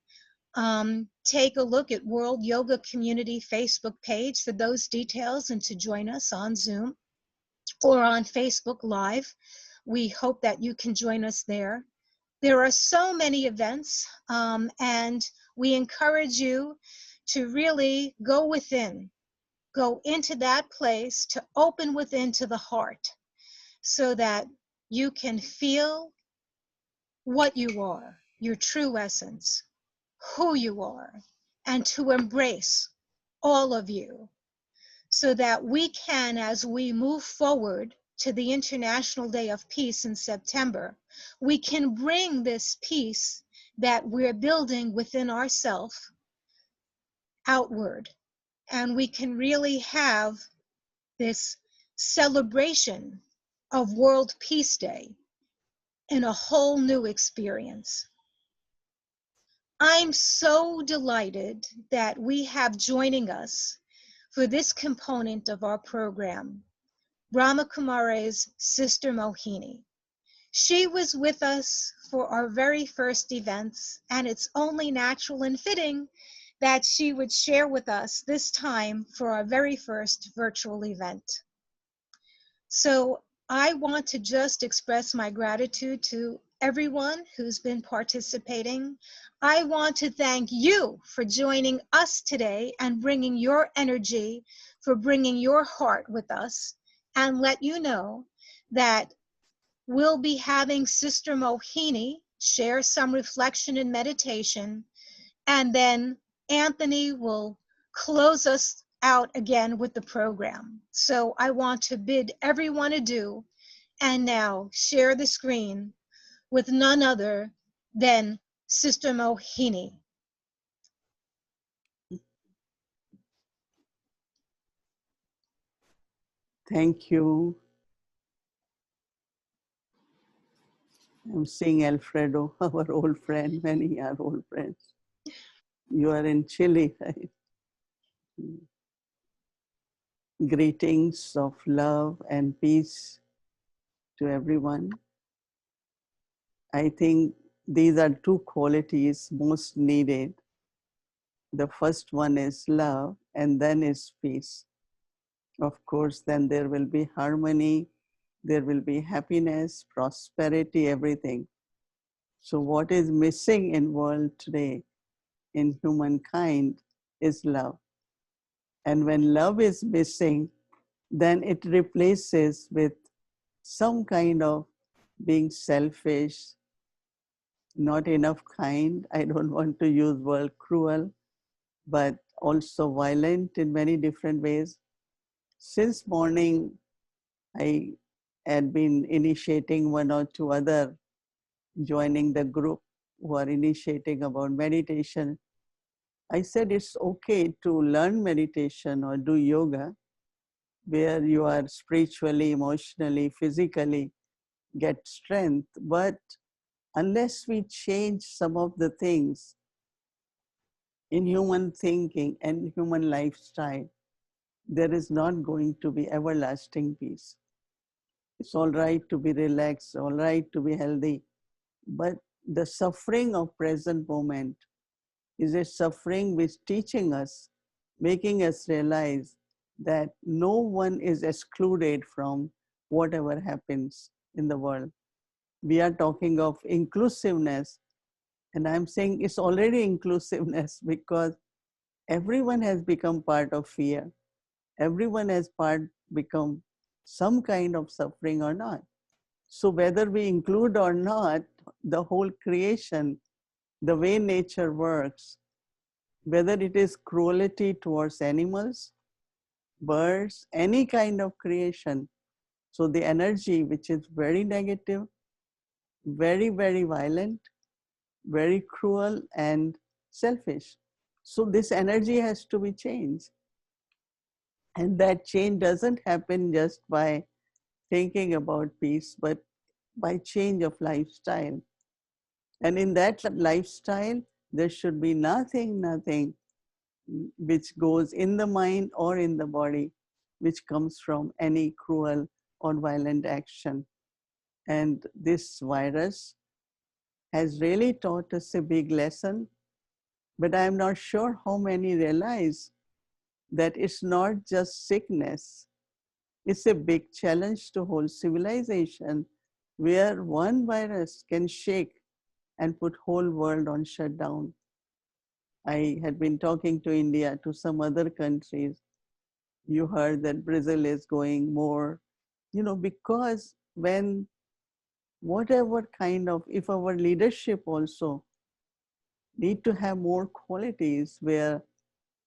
Take a look at World Yoga Community Facebook page for those details and to join us on Zoom or on Facebook Live. We hope that you can join us there. There are so many events, and we encourage you to really go within, go into that place, to open within to the heart so that you can feel what you are, your true essence, who you are, and to embrace all of you so that we can, as we move forward to the International Day of Peace in September, we can bring this peace that we're building within ourselves outward. And we can really have this celebration of World Peace Day in a whole new experience. I'm so delighted that we have joining us for this component of our program Brahma Kumare's sister Mohini. She was with us for our very first events, and it's only natural and fitting that she would share with us this time for our very first virtual event. So I want to just express my gratitude to everyone who's been participating. I want to thank you for joining us today and bringing your energy, for bringing your heart with us, and let you know that we'll be having Sister Mohini share some reflection and meditation, and then Anthony will close us out again with the program. So I want to bid everyone adieu and now share the screen with none other than Sister Mohini. Thank you. I'm seeing Alfredo, our old friend, many are old friends. You are in Chile, right? Greetings of love and peace to everyone. I think these are two qualities most needed. The first one is love, and then is peace. Of course, then there will be harmony, there will be happiness, prosperity, everything. So what is missing in world today, in humankind, is love. And when love is missing, then it replaces with some kind of being selfish, not enough kind. I don't want to use word cruel, but also violent in many different ways. Since morning, I had been initiating one or two other, joining the group who are initiating about meditation. I said it's okay to learn meditation or do yoga where you are spiritually, emotionally, physically get strength, but unless we change some of the things in human thinking and human lifestyle, there is not going to be everlasting peace. It's all right to be relaxed, all right to be healthy, but the suffering of present moment is a suffering which teaching us, making us realize that no one is excluded from whatever happens in the world. We are talking of inclusiveness, and I'm saying it's already inclusiveness because everyone has become part of fear. Everyone has become some kind of suffering or not. So whether we include or not, the whole creation, the way nature works, whether it is cruelty towards animals, birds, any kind of creation. So the energy which is very negative, very, very violent, very cruel and selfish. So this energy has to be changed. And that change doesn't happen just by thinking about peace, but by change of lifestyle. And in that lifestyle, there should be nothing which goes in the mind or in the body, which comes from any cruel or violent action. And this virus has really taught us a big lesson, but I'm not sure how many realize that it's not just sickness. It's a big challenge to whole civilization where one virus can shake and put whole world on shutdown. I had been talking to India, to some other countries. You heard that Brazil is going more, because when whatever kind of, if our leadership also need to have more qualities where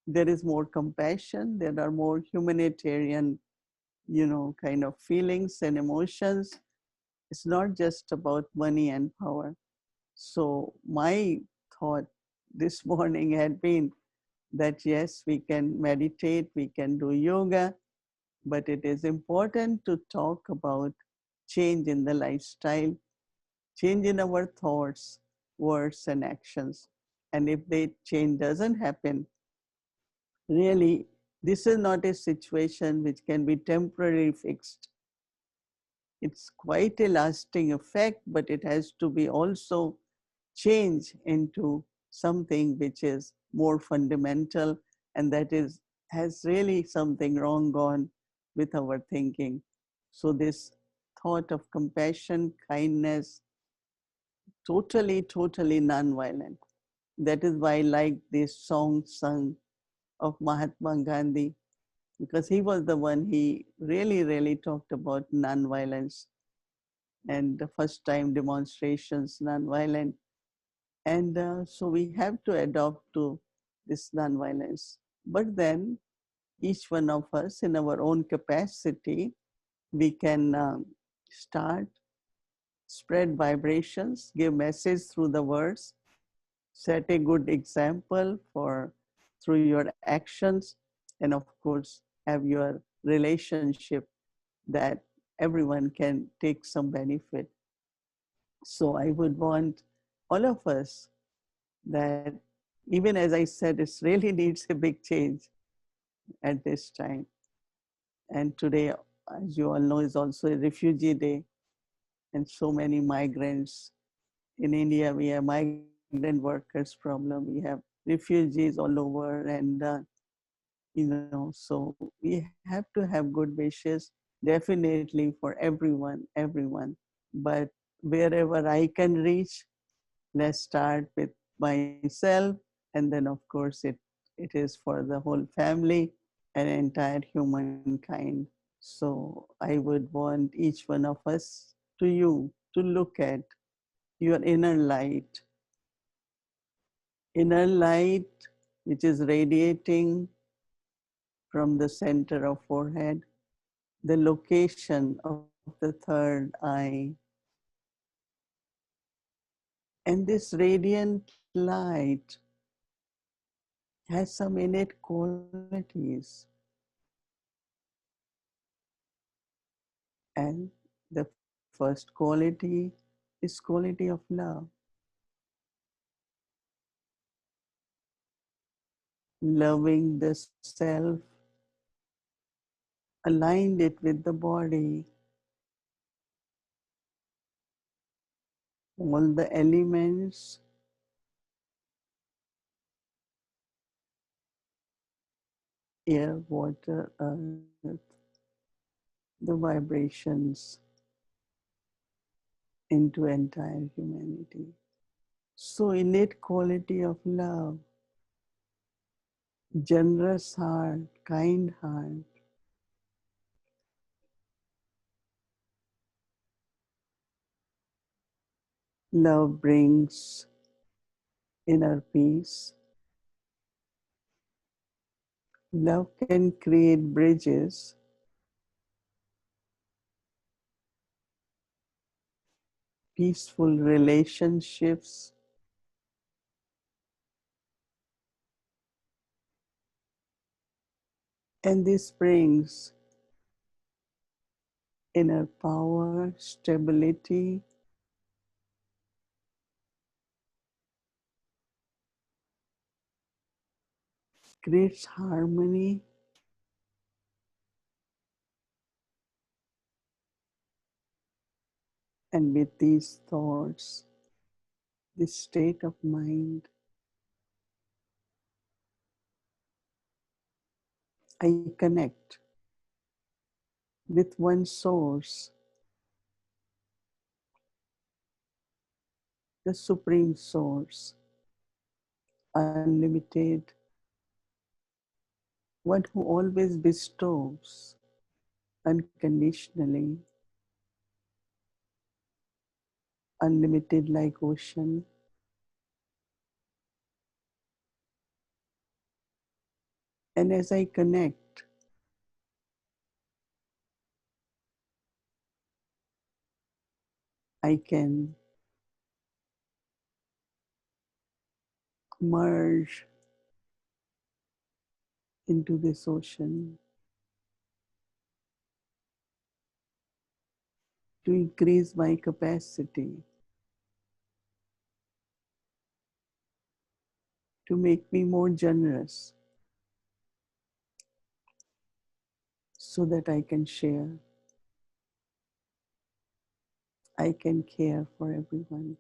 there is more compassion, there are more humanitarian, kind of feelings and emotions. It's not just about money and power. So my thought this morning had been that yes, we can meditate, we can do yoga, but it is important to talk about change in the lifestyle, change in our thoughts, words, and actions. And if the change doesn't happen, really, this is not a situation which can be temporarily fixed. it's quite a lasting effect, but it has to be also changed into something which is more fundamental, and that is has really something wrong gone with our thinking. So this thought of compassion, kindness, totally non-violent. That is why I like this song sung of Mahatma Gandhi, because he was the one, he really talked about non-violence, and the first time demonstrations non-violent. And so we have to adopt to this non-violence. But then each one of us in our own capacity, we can start, spread vibrations, give message through the words, set a good example for through your actions, and of course have your relationship that everyone can take some benefit. So I would want all of us that, even as I said, it really needs a big change at this time. And today, as you all know, is also a refugee day, and so many migrants. In India, we have migrant workers problem. We have refugees all over, and so we have to have good wishes, definitely for everyone. But wherever I can reach, let's start with myself, and then of course it is for the whole family and entire humankind. So I would want each one of us to look at your inner light, which is radiating from the center of forehead, the location of the third eye. And this radiant light has some innate qualities. And the first quality is quality of love. Loving the self, aligned it with the body, all the elements, air, water, earth, the vibrations into entire humanity. So innate quality of love, generous heart, kind heart. Love brings inner peace. Love can create bridges, peaceful relationships, and this brings inner power, stability, creates harmony, and with these thoughts, this state of mind, I connect with one source, the Supreme Source, unlimited, one who always bestows unconditionally, unlimited like ocean. And as I connect, I can merge into this ocean to increase my capacity, to make me more generous, so that I can share. I can care for everyone.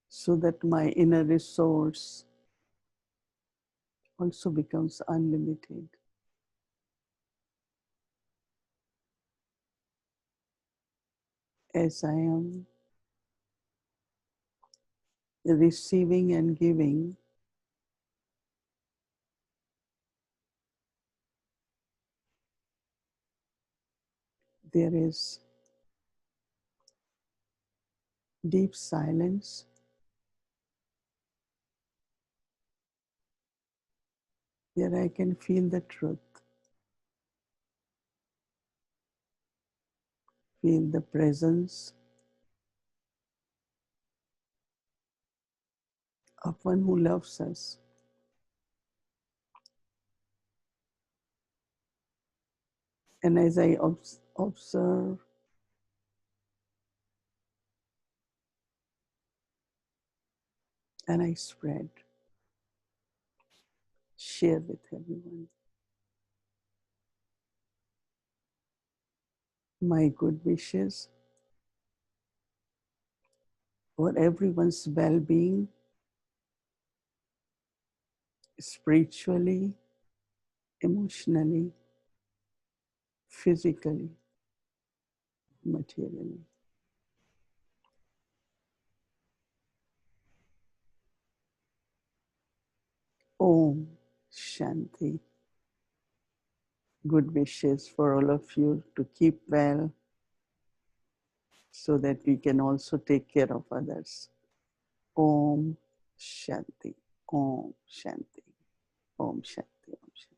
So that my inner resource also becomes unlimited. As I am receiving and giving, there is deep silence, where I can feel the truth, feel the presence of one who loves us. And as I observe, and I spread, share with everyone my good wishes for everyone's well-being, spiritually, emotionally, physically, materially. Om Shanti. Good wishes for all of you to keep well so that we can also take care of others. Om Shanti. Om Shanti. Om Shanti. Om Shanti.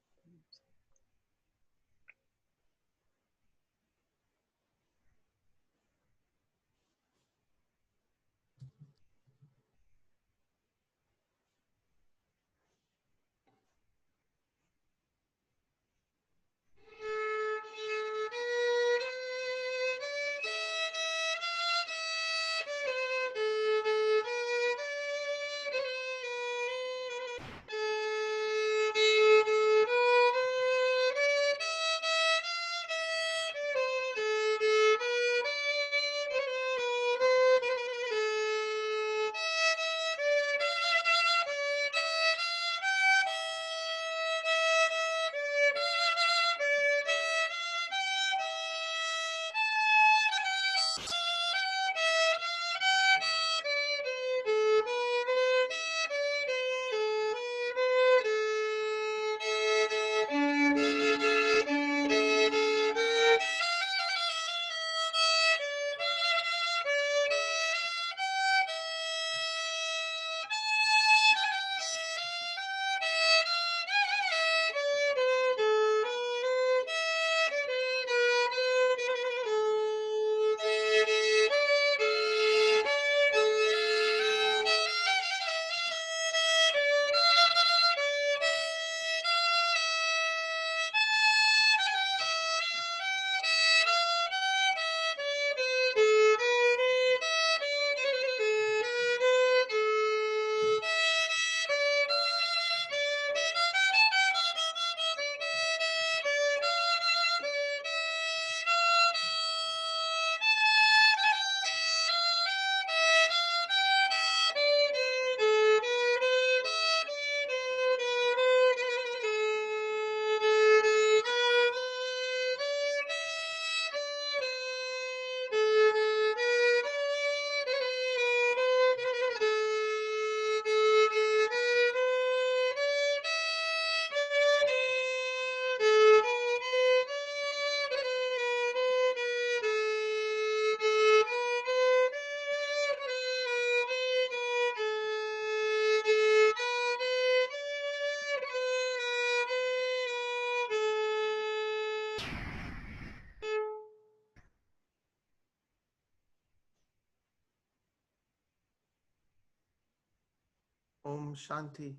Om Shanti.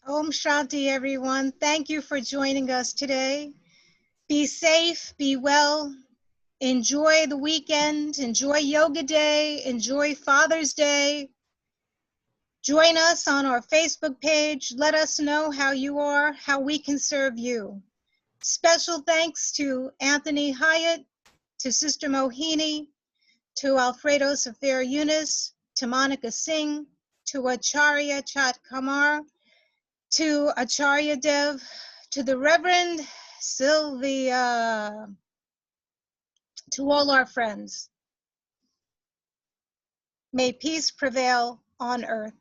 Om Shanti, everyone. Thank you for joining us today. Be safe, be well, enjoy the weekend, enjoy Yoga Day, enjoy Father's Day. Join us on our Facebook page. Let us know how you are, how we can serve you. Special thanks to Anthony Hyatt, to Sister Mohini, to Alfredo Safir Yunus, to Monica Singh, to Acharya Chat Kamar, to Acharya Dev, to the Reverend Sylvia, to all our friends. May peace prevail on earth.